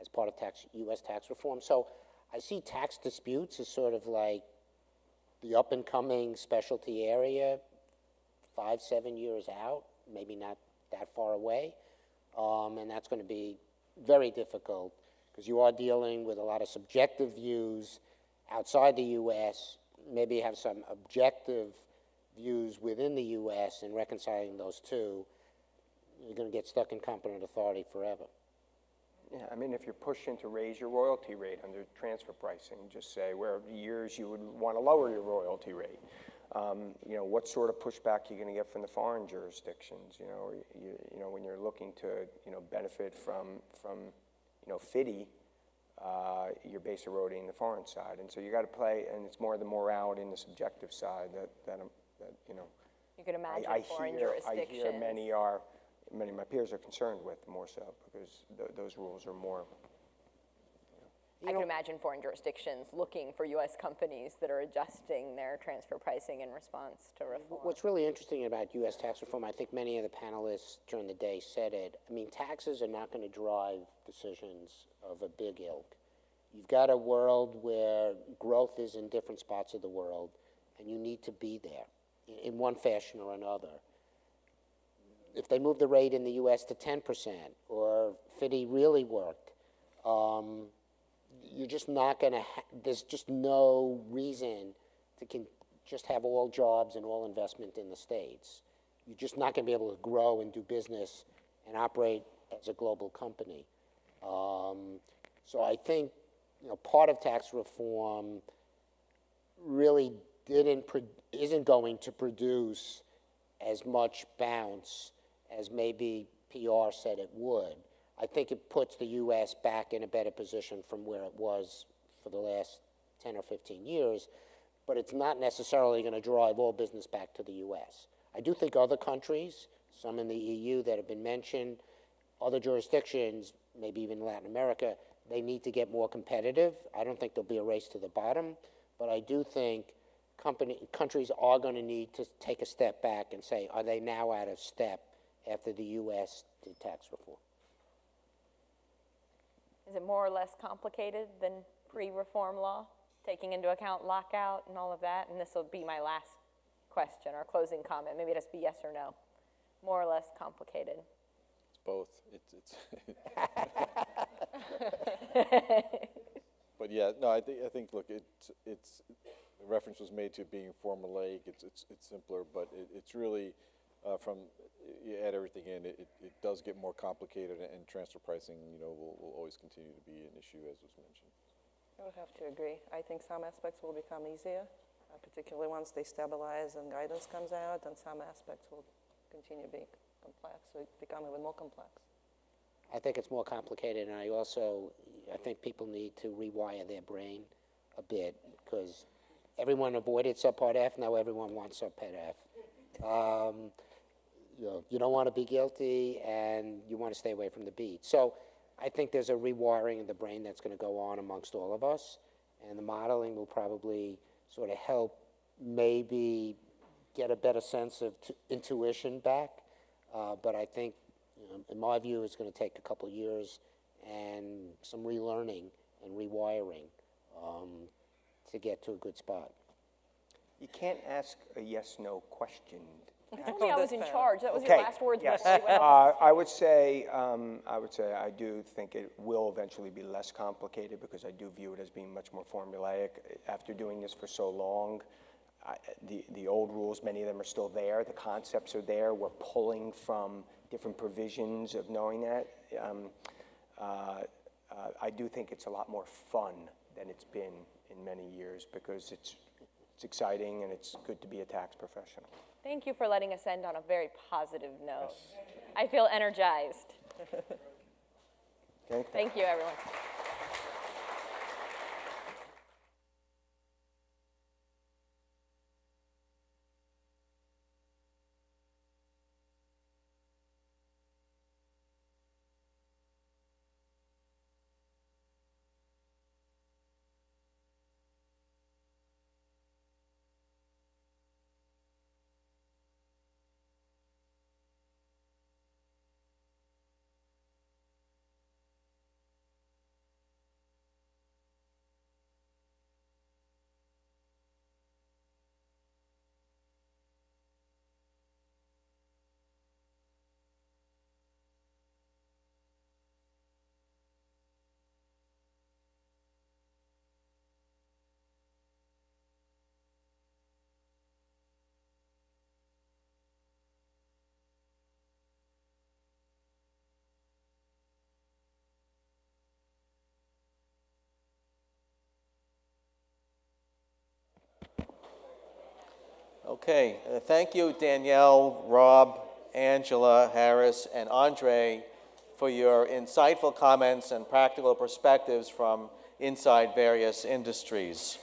as part of U.S. tax reform. So I see tax disputes as sort of like the up-and-coming specialty area, 5-7 years out, maybe not that far away. And that's going to be very difficult, because you are dealing with a lot of subjective views outside the U.S., maybe have some objective views within the U.S., and reconciling those two, you're going to get stuck in competent authority forever. Yeah, if you're pushing to raise your royalty rate under transfer pricing, just say where are the years you would want to lower your royalty rate. What sort of pushback you're going to get from the foreign jurisdictions, when you're looking to, benefit from FDII, you're base eroding the foreign side. And so you got to play, and it's more the morality and the subjective side that you know, You could imagine foreign I jurisdictions. hear many of my peers are concerned with more so, because those rules are more. I can imagine foreign jurisdictions looking for U.S. companies that are adjusting their transfer pricing in response to reform. What's really interesting about U.S. tax reform, I think many of the panelists during the day said it, I mean, taxes are not going to drive decisions of a big ilk. You've got a world where growth is in different spots of the world, and you need to be there in one fashion or another. If they move the rate in the U.S. to 10%, or FDII really worked, you're just not going to, there's just no reason to just have all jobs and all investment in the States. You're just not going to be able to grow and do business and operate as a global company. So I think, part of tax reform really isn't going to produce as much bounce as maybe PR said it would. I think it puts the U.S. back in a better position from where it was for the last 10 or 15 years, but it's not necessarily going to drive all business back to the U.S. I do think other countries, some in the EU that have been mentioned, other jurisdictions, maybe even Latin America, they need to get more competitive. I don't think there'll be a race to the bottom, but I do think countries are going to need to take a step back and say, are they now out of step after the U.S. did tax reform? Is it more or less complicated than pre-reform law, taking into account lockout and all of that? And this will be my last question or closing comment. Maybe just be yes or no. More or less complicated. It's both. But yeah, no, I think. Look, it's. The reference was made to being formulaic. It's simpler, but it's really from you add everything in. It does get more complicated, and transfer pricing, will always continue to be an issue, as was mentioned. I would have to agree. I think some aspects will become easier, particularly once they stabilize and guidance comes out, and some aspects will continue being complex, so it become even more complex. I think it's more complicated, and I think people need to rewire their brain a bit, because everyone avoided Subpart F, now everyone wants Subpart F. You don't want to be guilty, and you want to stay away from the beat. So I think there's a rewiring of the brain that's going to go on amongst all of us, and the modeling will probably sort of help maybe get a better sense of intuition back. But I think, in my view, it's going to take a couple of years and some relearning and rewiring to get to a good spot. You can't ask a yes/no question. If only I was in charge. That was Okay, your last words. yes. Before you went off. I would say I do think it will eventually be less complicated, because I do view it as being much more formulaic. After doing this for so long, the old rules, many of them are still there. The concepts are there. We're pulling from different provisions of knowing that. I do think it's a lot more fun than it's been in many years, because it's exciting and it's good to be a tax professional. Thank you for letting us end on a very positive note. I feel energized. Okay? Thank you, everyone. Okay, thank you, Danielle, Rob, Angela, Harris, and Andre for your insightful comments and practical perspectives from inside various industries.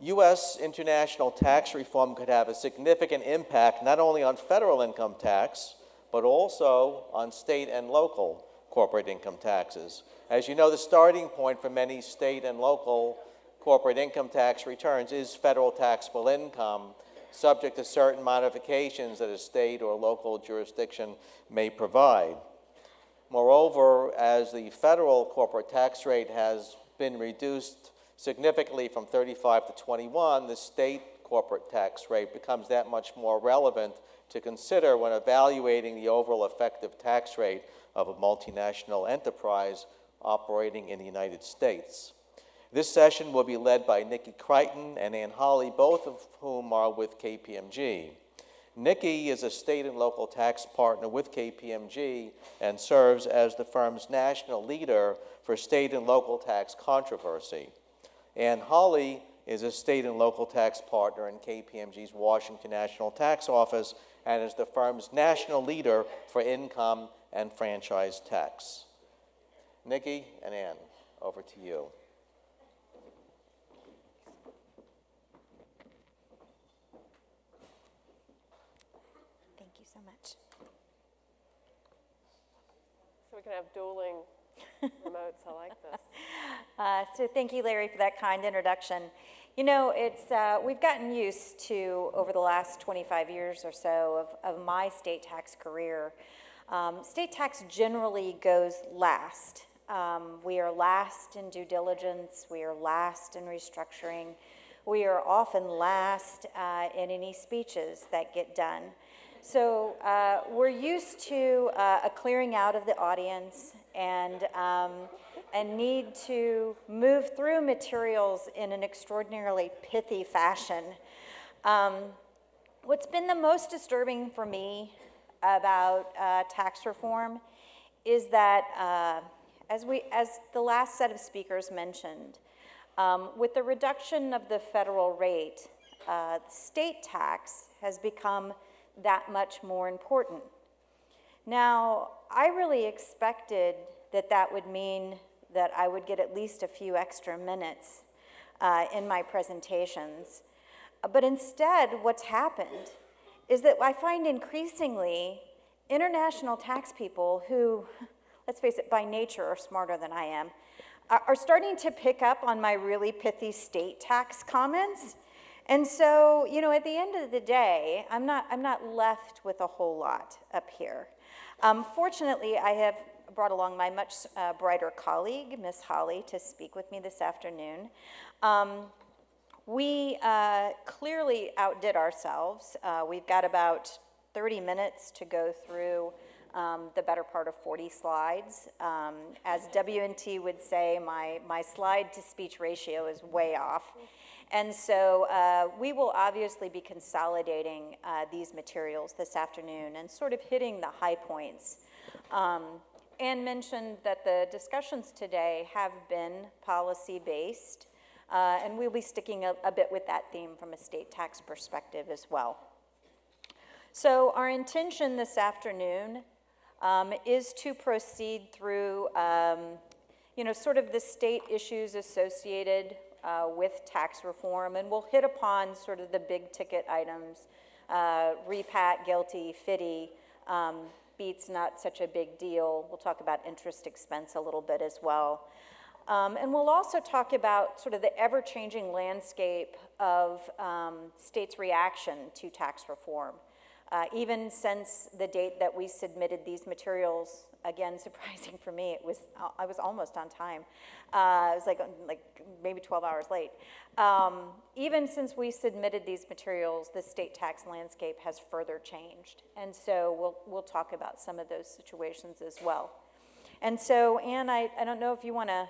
U.S. international tax reform could have a significant impact not only on federal income tax, but also on state and local corporate income taxes. As you know, the starting point for many state and local corporate income tax returns is federal taxable income, subject to certain modifications that a state or local jurisdiction may provide. Moreover, as the federal corporate tax rate has been reduced significantly from 35 to 21, the state corporate tax rate becomes that much more relevant to consider when evaluating the overall effective tax rate of a multinational enterprise operating in the United States. This session will be led by Nikki Crichton and Ann Holly, both of whom are with KPMG. Nikki is a state and local tax partner with KPMG and serves as the firm's national leader for state and local tax controversy. Ann Holly is a state and local tax partner in KPMG's Washington National Tax Office and is the firm's national leader for income and franchise tax. Nikki and Ann, over to you. Thank you so much. So we can have dueling remotes. I like this. So thank you, Larry, for that kind introduction. You know, we've gotten used to, over the last 25 years or so of my state tax career, state tax generally goes last. We are last in due diligence. We are last in restructuring. We are often last in any speeches that get done. So we're used to a clearing out of the audience and need to move through materials in an extraordinarily pithy fashion. What's been the most disturbing for me about tax reform is that, as the last set of speakers mentioned, with the reduction of the federal rate, state tax has become that much more important. Now, I really expected that would mean that I would get at least a few extra minutes in my presentations. But instead, what's happened is that I find increasingly international tax people who, let's face it, by nature are smarter than I am, are starting to pick up on my really pithy state tax comments. And so, you know, at the end of the day, I'm not left with a whole lot up here. Fortunately, I have brought along my much brighter colleague, Ms. Holly, to speak with me this afternoon. We clearly outdid ourselves. We've got about 30 minutes to go through the better part of 40 slides. As W&T would say, my slide-to-speech ratio is way off. And so we will obviously be consolidating these materials this afternoon and sort of hitting the high points. Ann mentioned that the discussions today have been policy-based, and we'll be sticking a bit with that theme from a state tax perspective as well. So our intention this afternoon is to proceed through, you know, sort of the state issues associated with tax reform, and we'll hit upon sort of the big ticket items, repat, GILTI, FDII, BEAT's not such a big deal. We'll talk about interest expense a little bit as well. And we'll also talk about sort of the ever-changing landscape of states' reaction to tax reform. Even since the date that we submitted these materials, again, surprising for me, I was almost on time. It was like maybe 12 hours late. Even since we submitted these materials, the state tax landscape has further changed. And so we'll talk about some of those situations as well. And so, Ann, I don't know if you want to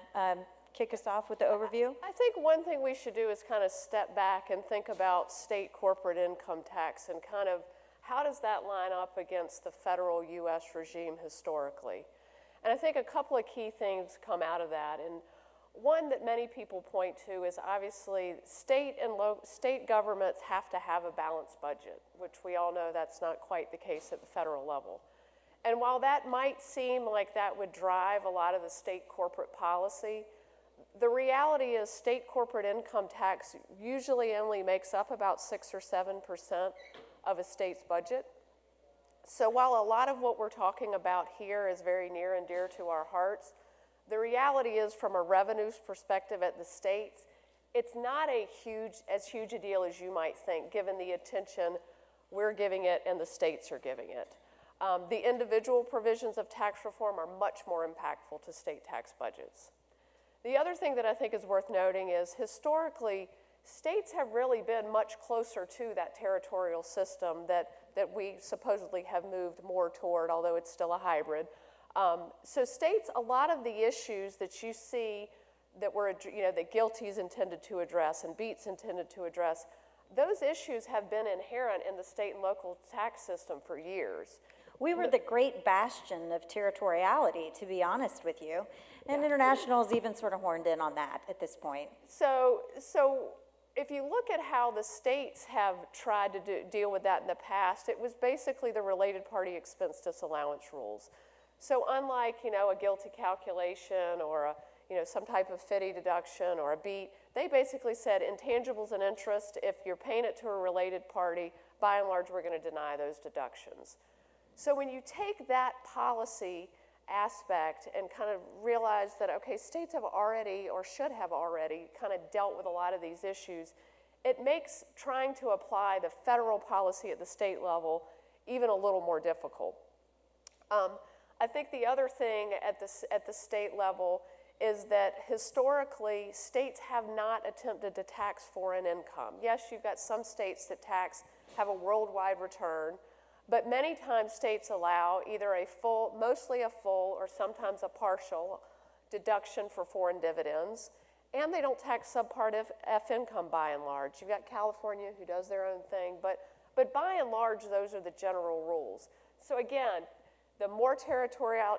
kick us off with the overview? I think one thing we should do is kind of step back and think about state corporate income tax and kind of how does that line up against the federal U.S. regime historically? And I think a couple of key things come out of that. And one that many people point to is obviously state governments have to have a balanced budget, which we all know that's not quite the case at the federal level. And while that might seem like that would drive a lot of the state corporate policy, the reality is state corporate income tax usually only makes up about 6 or 7% of a state's budget. So while a lot of what we're talking about here is very near and dear to our hearts, the reality is from a revenues perspective at the states, it's not as huge a deal as you might think, given the attention we're giving it and the states are giving it. The individual provisions of tax reform are much more impactful to state tax budgets. The other thing that I think is worth noting is historically, states have really been much closer to that territorial system that we supposedly have moved more toward, although it's still a hybrid. So states, a lot of the issues that you see that that GILTI's intended to address and BEAT's intended to address, those issues have been inherent in the state and local tax system for years. We were the great bastion of territoriality, to be honest with you. And international's even sort of horned in on that at this point. So if you look at how the states have tried to deal with that in the past, it was basically the related party expense disallowance rules. So unlike, a GILTI calculation or some type of FDII deduction or a BEAT, they basically said intangibles and interest, if you're paying it to a related party, by and large, we're going to deny those deductions. So when you take that policy aspect and kind of realize that, okay, states have already or should have already kind of dealt with a lot of these issues, it makes trying to apply the federal policy at the state level even a little more difficult. I think the other thing at the state level is that historically, states have not attempted to tax foreign income. Yes, you've got some states that have a worldwide return, but many times states allow either mostly a full or sometimes a partial deduction for foreign dividends, and they don't tax subpart F income by and large. You've got California who does their own thing, but by and large, those are the general rules. So again, the more territorial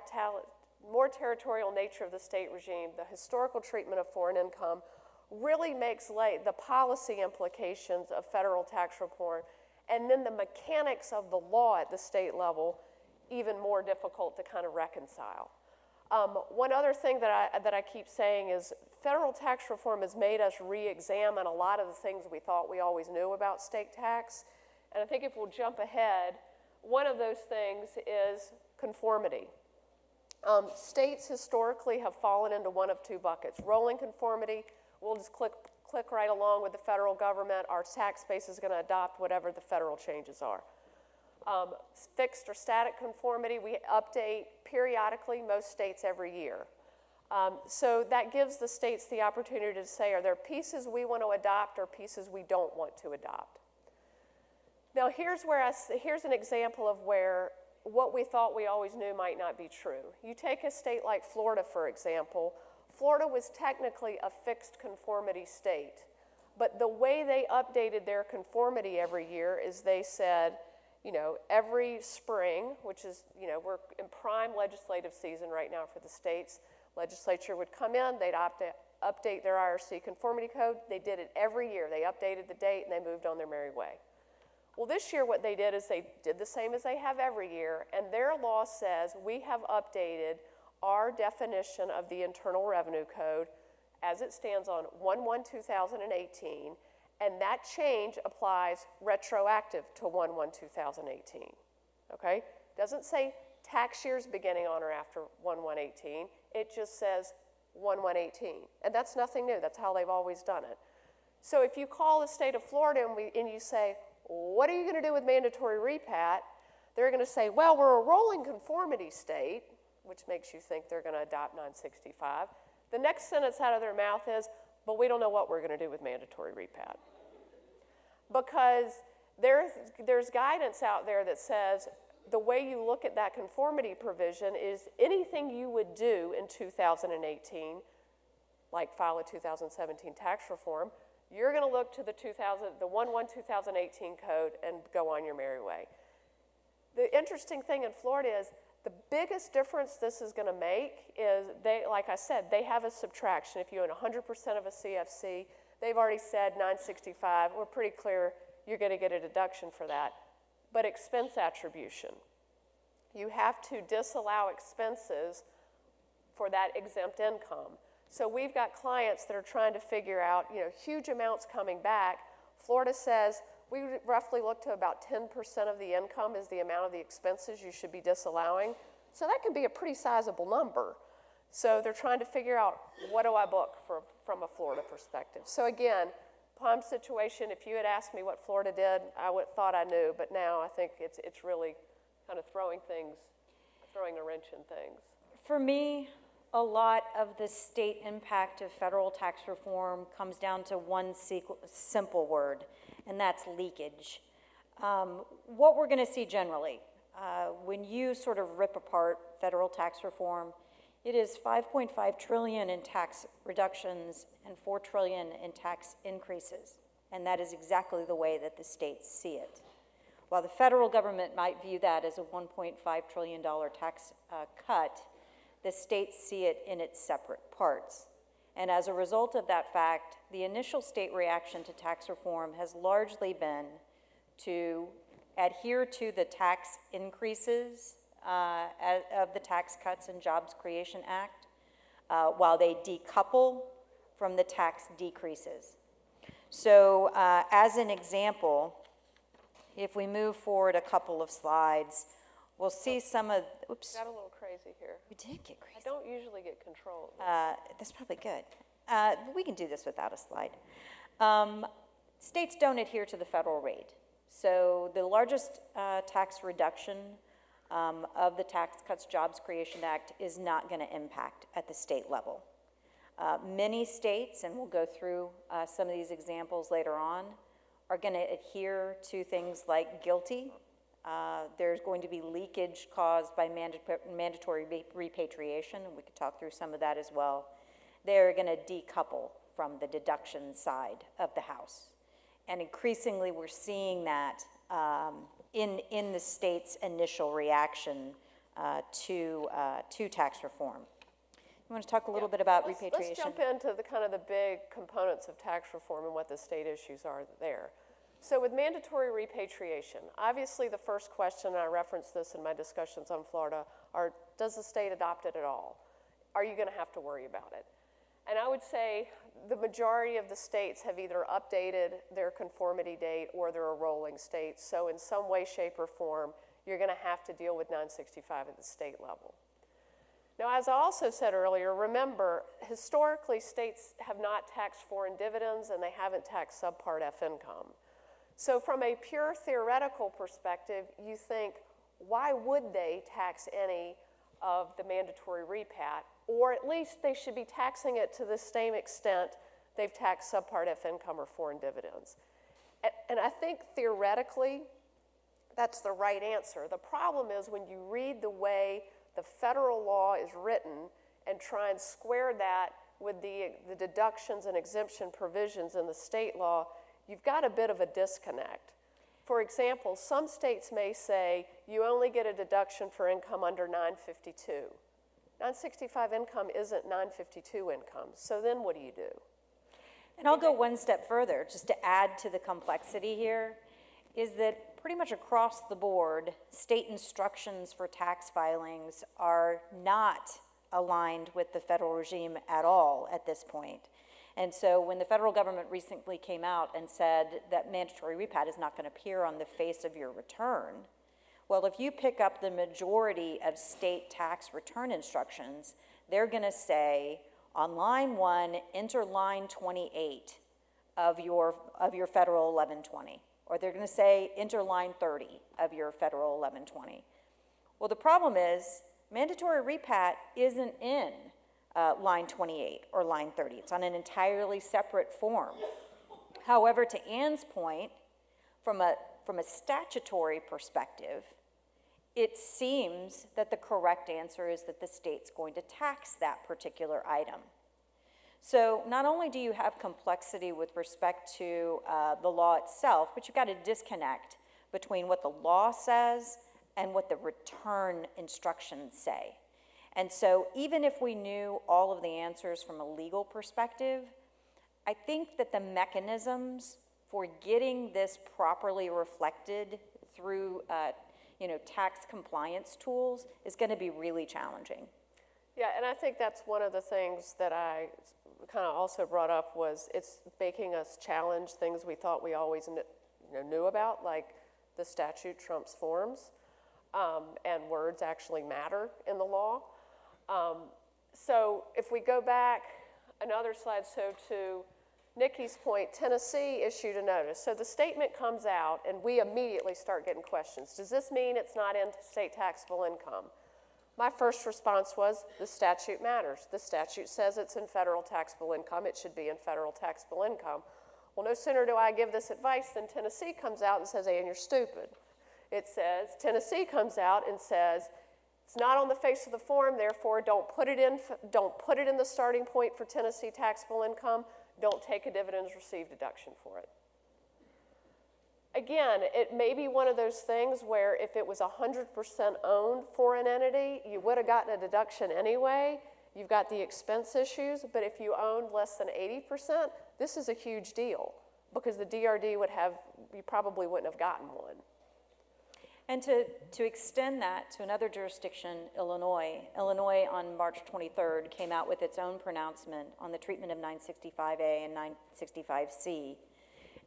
nature of the state regime, the historical treatment of foreign income really makes the policy implications of federal tax reform and then the mechanics of the law at the state level even more difficult to kind of reconcile. One other thing that I keep saying is federal tax reform has made us re-examine a lot of the things we thought we always knew about state tax. And I think if we'll jump ahead, one of those things is conformity. States historically have fallen into one of two buckets. Rolling conformity, we'll just click right along with the federal government. Our tax base is going to adopt whatever the federal changes are. Fixed or static conformity, we update periodically, most states every year. So that gives the states the opportunity to say, are there pieces we want to adopt or pieces we don't want to adopt? Now here's an example of where what we thought we always knew might not be true. You take a state like Florida, for example. Florida was technically a fixed conformity state, but the way they updated their conformity every year is they said, every spring, which is, we're in prime legislative season right now for the states, legislature would come in, they'd update their IRC conformity code. They did it every year. They updated the date and they moved on their merry way. Well, this year what they did is they did the same as they have every year, and their law says we have updated our definition of the Internal Revenue Code as it stands on 1/1/2018, and that change applies retroactive to 1/1/2018, okay? Doesn't say tax years beginning on or after 1/1/18, it just says 1/1/18, and that's nothing new, that's how they've always done it. So if you call the state of Florida and you say, what are you going to do with mandatory repat? They're going to say, well, we're a rolling conformity state, which makes you think they're going to adopt 965. The next sentence out of their mouth is, but we don't know what we're going to do with mandatory repat. Because there's guidance out there that says the way you look at that conformity provision is anything you would do in 2018, like file a 2017 tax reform, you're going to look to the 1/1/2018 code and go on your merry way. The interesting thing in Florida is the biggest difference this is going to make is like I said, they have a subtraction. If you own 100% of a CFC, they've already said 965. We're pretty clear you're going to get a deduction for that. But expense attribution. you have to disallow expenses for that exempt income. So we've got clients that are trying to figure out, huge amounts coming back. Florida says we roughly look to about 10% of the income is the amount of the expenses you should be disallowing. So that can be a pretty sizable number. So they're trying to figure out, what do I book from a Florida perspective? So again, prime situation, if you had asked me what Florida did, I thought I knew, but now I think it's really kind of throwing a wrench in things. For me, a lot of the state impact of federal tax reform comes down to one simple word, and that's leakage. What we're going to see generally, when you sort of rip apart federal tax reform, it is $5.5 trillion in tax reductions and $4 trillion in tax increases, and that is exactly the way that the states see it. While the federal government might view that as a $1.5 trillion tax cut, the states see it in its separate parts. And as a result of that fact, the initial state reaction to tax reform has largely been to adhere to the tax increases of the Tax Cuts and Jobs Creation Act, while they decouple from the tax decreases. So as an example, if we move forward a couple of slides, we'll see some of, oops. Got a little crazy here. We did get I crazy. don't usually get control. That's probably good. We can do this without a slide. States don't adhere to the federal rate. So the largest tax reduction of the Tax Cuts Jobs Creation Act is not going to impact at the state level. Many states, and we'll go through some of these examples later on, are going to adhere to things like GILTI. There's going to be leakage caused by mandatory repatriation, and we could talk through some of that as well. They're going to decouple from the deduction side of the house. And increasingly, we're seeing that in the state's initial reaction to tax reform. You want to talk a little bit about repatriation? Let's jump into the kind of the big components of tax reform and what the state issues are there. So with mandatory repatriation, obviously the first question, and I referenced this in my discussions on Florida, are does the state adopt it at all? Are you going to have to worry about it? And I would say the majority of the states have either updated their conformity date or they're a rolling state. So in some way, shape, or form, you're going to have to deal with 965 at the state level. Now, as I also said earlier, remember, historically, states have not taxed foreign dividends and they haven't taxed subpart F income. So from a pure theoretical perspective, you think, why would they tax any of the mandatory repat? Or at least they should be taxing it to the same extent they've taxed subpart F income or foreign dividends. And I think theoretically, that's the right answer. The problem is when you read the way the federal law is written and try and square that with the deductions and exemption provisions in the state law, you've got a bit of a disconnect. For example, some states may say you only get a deduction for income under 952. 965 income isn't 952 income, so then what do you do? And I'll go one step further, just to add to the complexity here, is that pretty much across the board, state instructions for tax filings are not aligned with the federal regime at all at this point. And so when the federal government recently came out and said that mandatory repat is not going to appear on the face of your return, well, if you pick up the majority of state tax return instructions, they're going to say on line 1, enter line 28 of your federal 1120. Or they're going to say enter line 30 of your federal 1120. Well, the problem is mandatory repat isn't in line 28 or line 30. It's on an entirely separate form. However, to Ann's point, from a statutory perspective, it seems that the correct answer is that the state's going to tax that particular item. So not only do you have complexity with respect to the law itself, but you've got a disconnect between what the law says and what the return instructions say. And so even if we knew all of the answers from a legal perspective, I think that the mechanisms for getting this properly reflected through tax compliance tools is going to be really challenging. Yeah, and I think that's one of the things that I kind of also brought up was it's making us challenge things we thought we always knew about, like the statute trumps forms, and words actually matter in the law. So if we go back another slide, so to Nikki's point, Tennessee issued a notice. So the statement comes out and we immediately start getting questions. Does this mean it's not in state taxable income? My first response was, the statute matters. The statute says it's in federal taxable income. It should be in federal taxable income. Well, no sooner do I give this advice than Tennessee comes out and says, Ann, you're stupid. It says, Tennessee comes out and says, it's not on the face of the form, therefore don't put it in the starting point for Tennessee taxable income. Don't take a dividends received deduction for it. Again, it may be one of those things where if it was 100% owned foreign entity, you would have gotten a deduction anyway. You've got the expense issues, but if you owned less than 80%, this is a huge deal because the DRD you probably wouldn't have gotten one. And to extend that to another jurisdiction, Illinois on March 23rd came out with its own pronouncement on the treatment of 965A and 965C.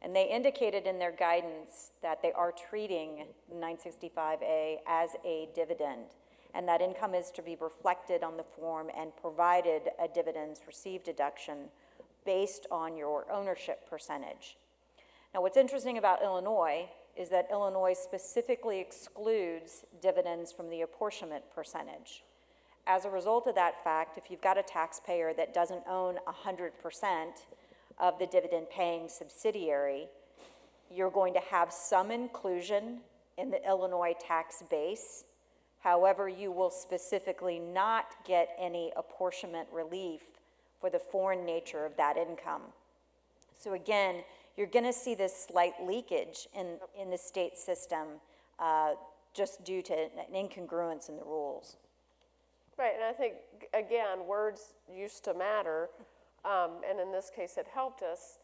And they indicated in their guidance that they are treating 965A as a dividend, and that income is to be reflected on the form and provided a dividends received deduction based on your ownership percentage. Now, what's interesting about Illinois is that Illinois specifically excludes dividends from the apportionment percentage. As a result of that fact, if you've got a taxpayer that doesn't own 100% of the dividend-paying subsidiary, you're going to have some inclusion in the Illinois tax base. However, you will specifically not get any apportionment relief for the foreign nature of that income. So again, you're going to see this slight leakage in the state system just due to an incongruence in the rules. Right, and I think, again, words used to matter, and in this case it helped us.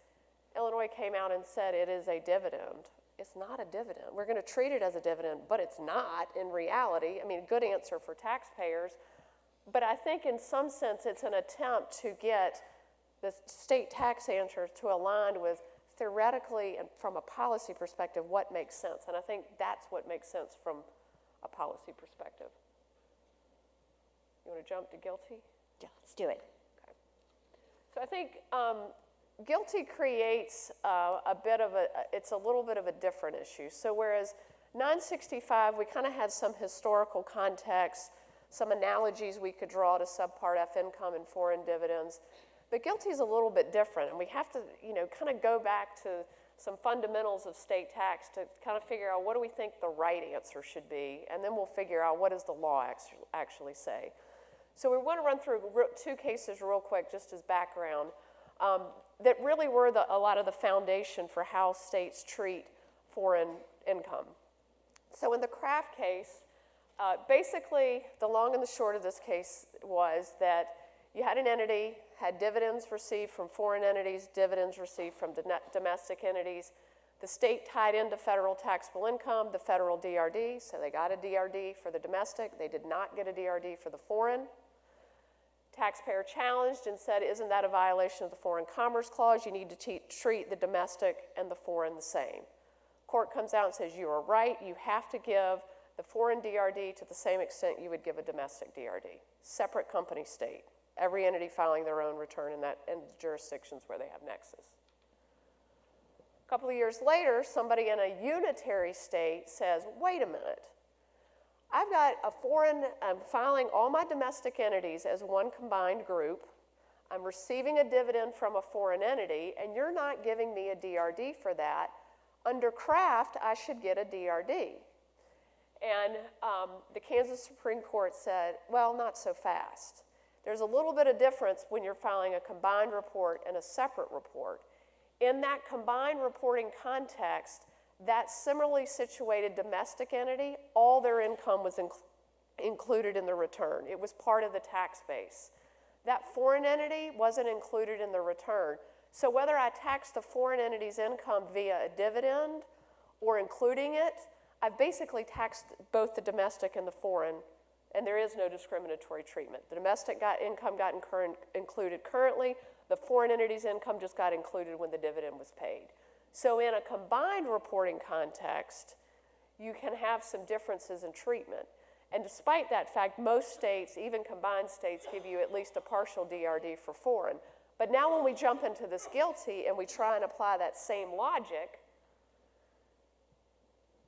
Illinois came out and said it is a dividend. It's not a dividend. We're going to treat it as a dividend, but it's not in reality. I mean, good answer for taxpayers, but I think in some sense it's an attempt to get the state tax answer to align with theoretically and from a policy perspective what makes sense, and I think that's what makes sense from a policy perspective. You want to jump to guilty? Yeah, let's do it. Okay. So I think guilty creates it's a little bit of a different issue. So whereas 965, we kind of had some historical context, some analogies we could draw to subpart F income and foreign dividends, but guilty is a little bit different, and we have to, kind of go back to some fundamentals of state tax to kind of figure out what do we think the right answer should be, and then we'll figure out what does the law actually say. So we want to run through two cases real quick just as background that really were a lot of the foundation for how states treat foreign income. So in the Kraft case, basically the long and the short of this case was that you had an entity, had dividends received from foreign entities, dividends received from domestic entities. The state tied into federal taxable income, the federal DRD, so they got a DRD for the domestic. They did not get a DRD for the foreign. Taxpayer challenged and said, isn't that a violation of the Foreign Commerce Clause? You need to treat the domestic and the foreign the same. Court comes out and says, you are right. You have to give the foreign DRD to the same extent you would give a domestic DRD. Separate company state. Every entity filing their own return in the jurisdictions where they have nexus. A couple of years later, somebody in a unitary state says, wait a minute. I've got I'm filing all my domestic entities as one combined group. I'm receiving a dividend from a foreign entity, and you're not giving me a DRD for that. Under Kraft, I should get a DRD. And the Kansas Supreme Court said, well, not so fast. There's a little bit of difference when you're filing a combined report and a separate report. In that combined reporting context, that similarly situated domestic entity, all their income was included in the return. It was part of the tax base. That foreign entity wasn't included in the return. So whether I tax the foreign entity's income via a dividend or including it, I've basically taxed both the domestic and the foreign, and there is no discriminatory treatment. The domestic income got included currently, the foreign entity's income just got included when the dividend was paid. So in a combined reporting context, you can have some differences in treatment. And despite that fact, most states, even combined states, give you at least a partial DRD for foreign. But now when we jump into this GILTI and we try and apply that same logic,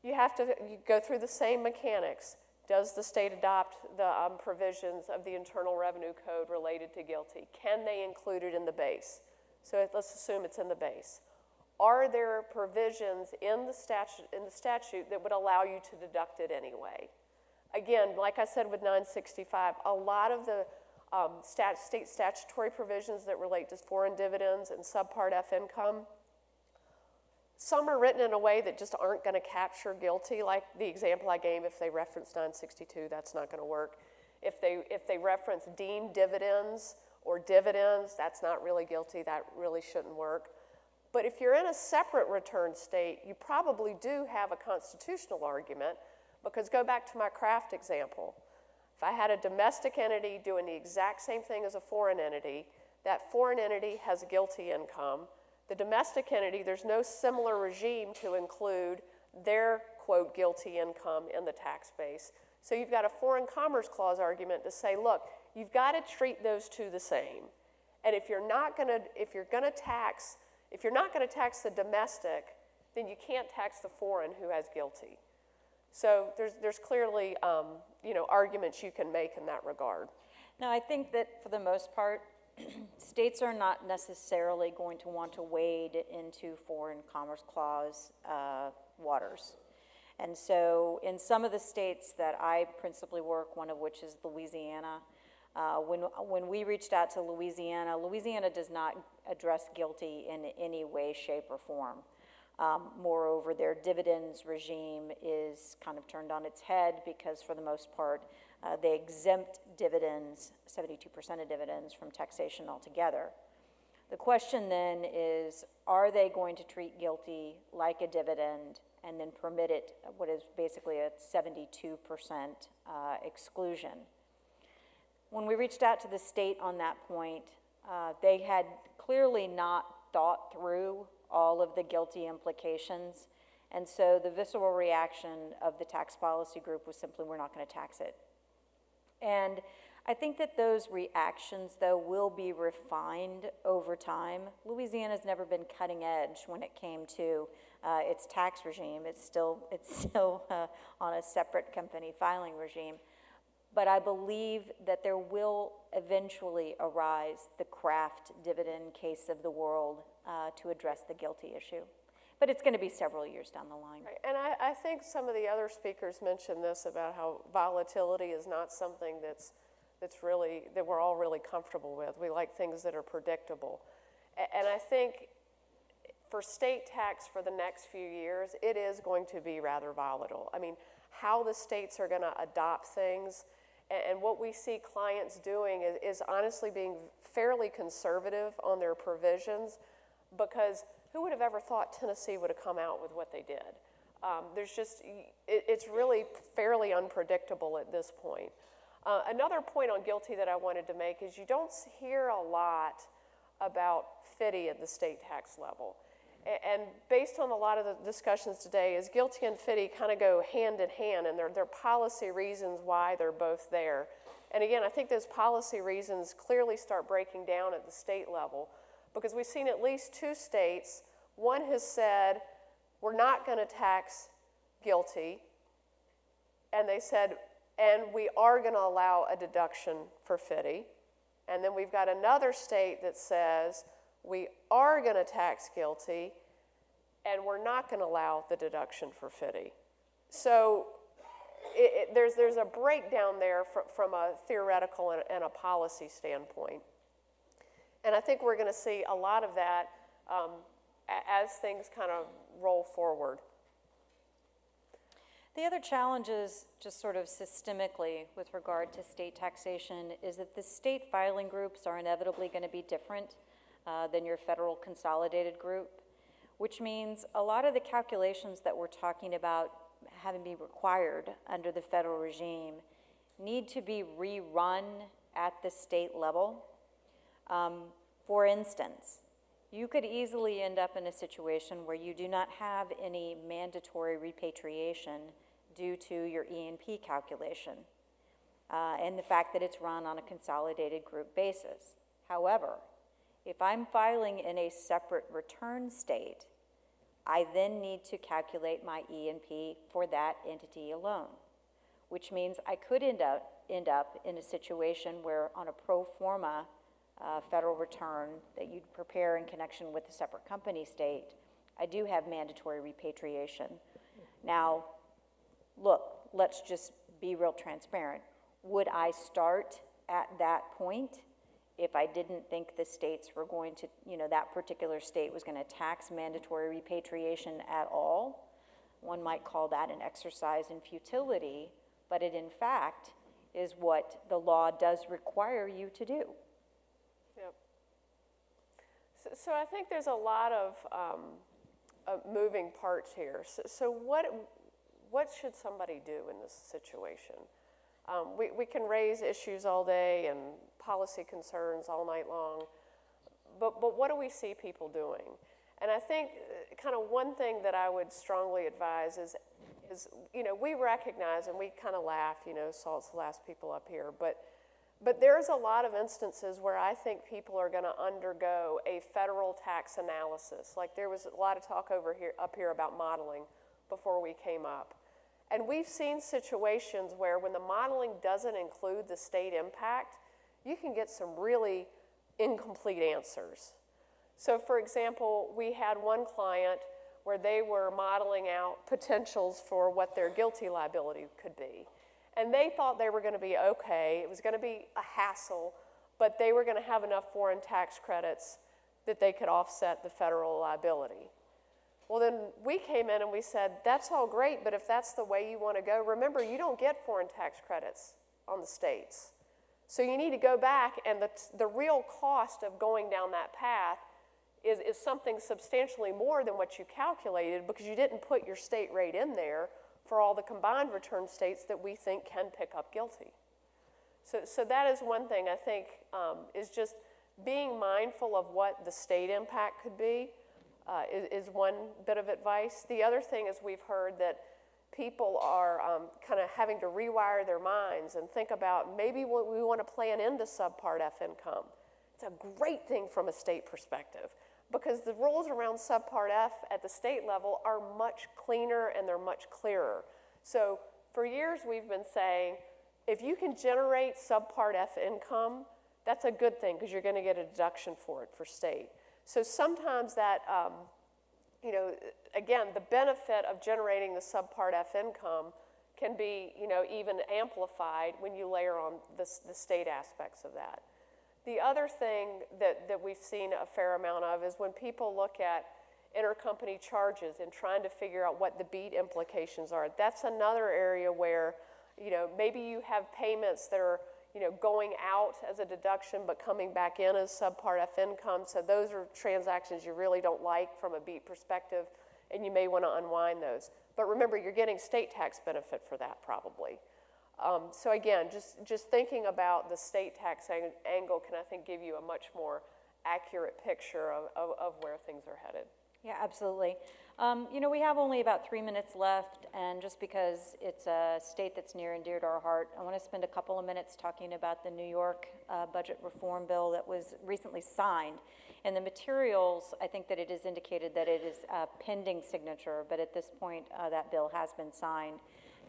you go through the same mechanics. Does the state adopt the provisions of the Internal Revenue Code related to GILTI? Can they include it in the base? So let's assume it's in the base. Are there provisions in the statute that would allow you to deduct it anyway? Again, like I said with 965, a lot of the state statutory provisions that relate to foreign dividends and Subpart F income, some are written in a way that just aren't going to capture GILTI, like the example I gave. If they reference 962, that's not going to work. If they reference deemed dividends or dividends, that's not really GILTI. That really shouldn't work. But if you're in a separate return state, you probably do have a constitutional argument, because go back to my Kraft example. If I had a domestic entity doing the exact same thing as a foreign entity, that foreign entity has GILTI income. The domestic entity, there's no similar regime to include their, quote, GILTI income in the tax base. So you've got a Foreign Commerce Clause argument to say, look, you've got to treat those two the same. And if you're not going to tax the domestic, then you can't tax the foreign who has GILTI. So there's clearly arguments you can make in that regard. Now, I think that for the most part, states are not necessarily going to want to wade into Foreign Commerce Clause waters. And so in some of the states that I principally work, one of which is Louisiana, when we reached out to Louisiana, Louisiana does not address GILTI in any way, shape, or form. Moreover, their dividends regime is kind of turned on its head because for the most part, they exempt dividends, 72% of dividends, from taxation altogether. The question then is, are they going to treat GILTI like a dividend and then permit it, what is basically a 72% exclusion? When we reached out to the state on that point, they had clearly not thought through all of the GILTI implications, and so the visceral reaction of the tax policy group was simply, we're not going to tax it. And I think that those reactions, though, will be refined over time. Louisiana's never been cutting edge when it came to its tax regime. It's still on a separate company filing regime. But I believe that there will eventually arise the Kraft dividend case of the world to address the GILTI issue. But it's going to be several years down the line. Right. And I think some of the other speakers mentioned this about how volatility is not something that we're all really comfortable with. We like things that are predictable. And I think for state tax for the next few years, it is going to be rather volatile. I mean, how the states are going to adopt things and what we see clients doing is honestly being fairly conservative on their provisions, because who would have ever thought Tennessee would have come out with what they did? It's really fairly unpredictable at this point. Another point on GILTI that I wanted to make is you don't hear a lot about FDII at the state tax level. And based on a lot of the discussions today, is GILTI and FDII kind of go hand in hand, and there are policy reasons why they're both there. And again, I think those policy reasons clearly start breaking down at the state level, because we've seen at least two states. One has said, we're not going to tax GILTI, and they said, and we are going to allow a deduction for FDII. And then we've got another state that says, we are going to tax GILTI, and we're not going to allow the deduction for FDII. So there's a breakdown there from a theoretical and a policy standpoint. And I think we're going to see a lot of that as things kind of roll forward. The other challenges, just sort of systemically with regard to state taxation, is that the state filing groups are inevitably going to be different than your federal consolidated group, which means a lot of the calculations that we're talking about having been required under the federal regime need to be rerun at the state level. For instance, you could easily end up in a situation where you do not have any mandatory repatriation due to your E&P calculation, and the fact that it's run on a consolidated group basis. However, if I'm filing in a separate return state, I then need to calculate my E&P for that entity alone, which means I could end up in a situation where on a pro forma federal return that you'd prepare in connection with a separate company state, I do have mandatory repatriation. Now, look, let's just be real transparent. Would I start at that point if I didn't think the states were going to, that particular state was going to tax mandatory repatriation at all? One might call that an exercise in futility, but it in fact is what the law does require you to do. Yep. So I think there's a lot of moving parts here. So what should somebody do in this situation? We can raise issues all day and policy concerns all night long, but what do we see people doing? And I think kind of one thing that I would strongly advise is we recognize, and we kind of laugh, SALT's the last people up here, but there's a lot of instances where I think people are going to undergo a federal tax analysis. Like there was a lot of talk up here about modeling before we came up. And we've seen situations where when the modeling doesn't include the state impact, you can get some really incomplete answers. So for example, we had one client where they were modeling out potentials for what their GILTI liability could be. And they thought they were going to be okay, it was going to be a hassle, but they were going to have enough foreign tax credits that they could offset the federal liability. Well, then we came in and we said, that's all great, but if that's the way you want to go, remember, you don't get foreign tax credits on the states. So you need to go back, and the real cost of going down that path is something substantially more than what you calculated because you didn't put your state rate in there for all the combined return states that we think can pick up GILTI. So that is one thing I think is just being mindful of what the state impact could be. Is one bit of advice. The other thing is we've heard that people are kind of having to rewire their minds and think about maybe we want to plan into Subpart F income. It's a great thing from a state perspective because the rules around Subpart F at the state level are much cleaner and they're much clearer. So for years we've been saying if you can generate Subpart F income, that's a good thing because you're going to get a deduction for it for state. So sometimes that, again, the benefit of generating the Subpart F income can be, even amplified when you layer on the state aspects of that. The other thing that we've seen a fair amount of is when people look at intercompany charges and trying to figure out what the BEAT implications are. That's another area where, maybe you have payments that are going out as a deduction but coming back in as Subpart F income. So those are transactions you really don't like from a BEAT perspective, and you may want to unwind those. But remember, you're getting state tax benefit for that probably. So again, just thinking about the state tax angle can, I think, give you a much more accurate picture of where things are headed. Yeah, absolutely. We have only about 3 minutes left, and just because it's a state that's near and dear to our heart, I want to spend a couple of minutes talking about the New York budget reform bill that was recently signed. In the materials, I think that it is indicated that it is pending signature, but at this point, that bill has been signed.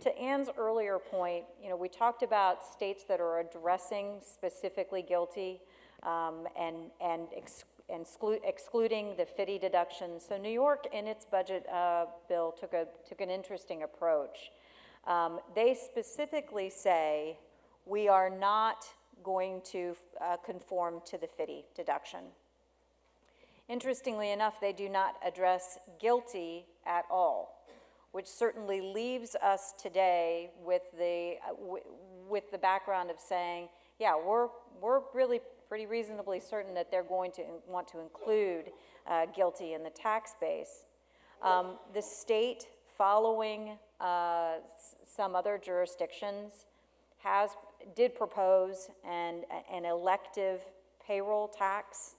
To Ann's earlier point, we talked about states that are addressing specifically GILTI and excluding the FDII deductions. So New York, in its budget bill, took an interesting approach. They specifically say we are not going to conform to the FDII deduction. Interestingly enough, they do not address GILTI at all, which certainly leaves us today with the background of saying, yeah, we're really pretty reasonably certain that they're going to want to include GILTI in the tax base. The state, following some other jurisdictions did propose an elective payroll tax,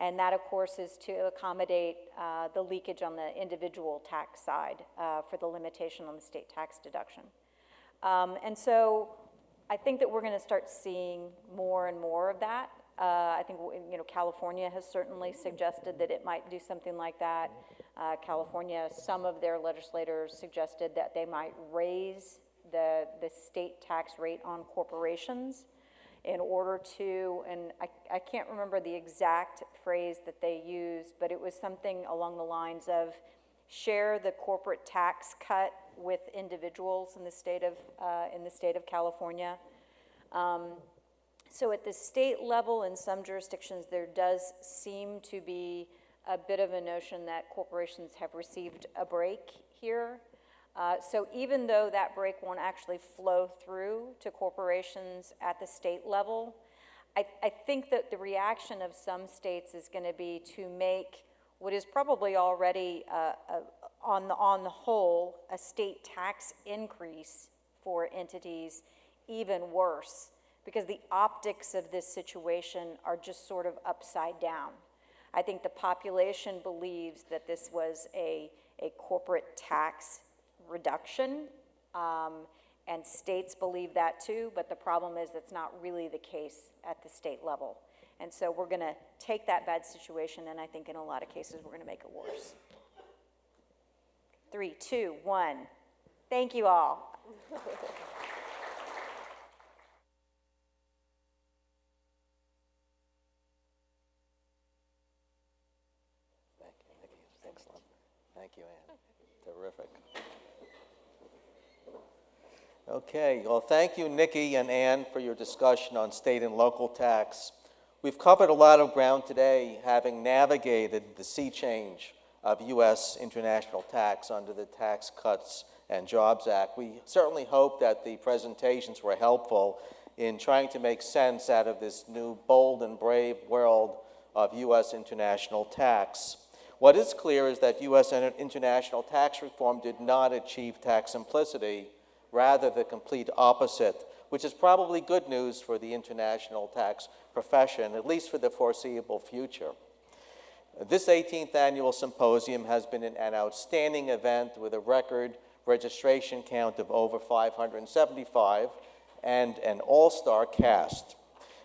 and that, of course, is to accommodate the leakage on the individual tax side for the limitation on the state tax deduction. And so I think that we're going to start seeing more and more of that. I think, California has certainly suggested that it might do something like that. California, some of their legislators suggested that they might raise the state tax rate on corporations in order to, and I can't remember the exact phrase that they used, but it was something along the lines of share the corporate tax cut with individuals in the state of California. So at the state level, in some jurisdictions, there does seem to be a bit of a notion that corporations have received a break here. So even though that break won't actually flow through to corporations at the state level, I think that the reaction of some states is going to be to make what is probably already, on the whole, a state tax increase for entities even worse, because the optics of this situation are just sort of upside down. I think the population believes that this was a corporate tax reduction, and states believe that too, but the problem is it's not really the case at the state level. And so we're going to take that bad situation, and I think in a lot of cases we're going to make it worse. 3, 2, 1. Thank you all. Thank you, Nikki. Excellent. Thank you, Ann. Terrific. Okay, well, thank you, Nikki and Ann, for your discussion on state and local tax. We've covered a lot of ground today, having navigated the sea change of U.S. international tax under the Tax Cuts and Jobs Act. We certainly hope that the presentations were helpful in trying to make sense out of this new bold and brave world of U.S. international tax. What is clear is that U.S. international tax reform did not achieve tax simplicity, rather the complete opposite, which is probably good news for the international tax profession, at least for the foreseeable future. This 18th annual symposium has been an outstanding event with a record registration count of over 575 and an all-star cast.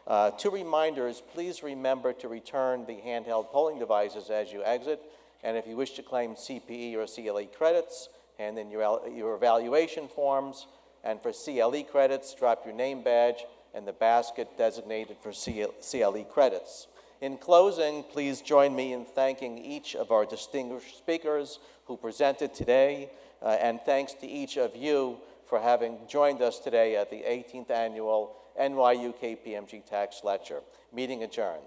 2 reminders: please remember to return the handheld polling devices as you exit, and if you wish to claim CPE or CLE credits, hand in your evaluation forms, and for CLE credits, drop your name badge in the basket designated for CLE credits. In closing, please join me in thanking each of our distinguished speakers who presented today, and thanks to each of you for having joined us today at the 18th Annual NYU KPMG Tax Lecture. Meeting adjourned.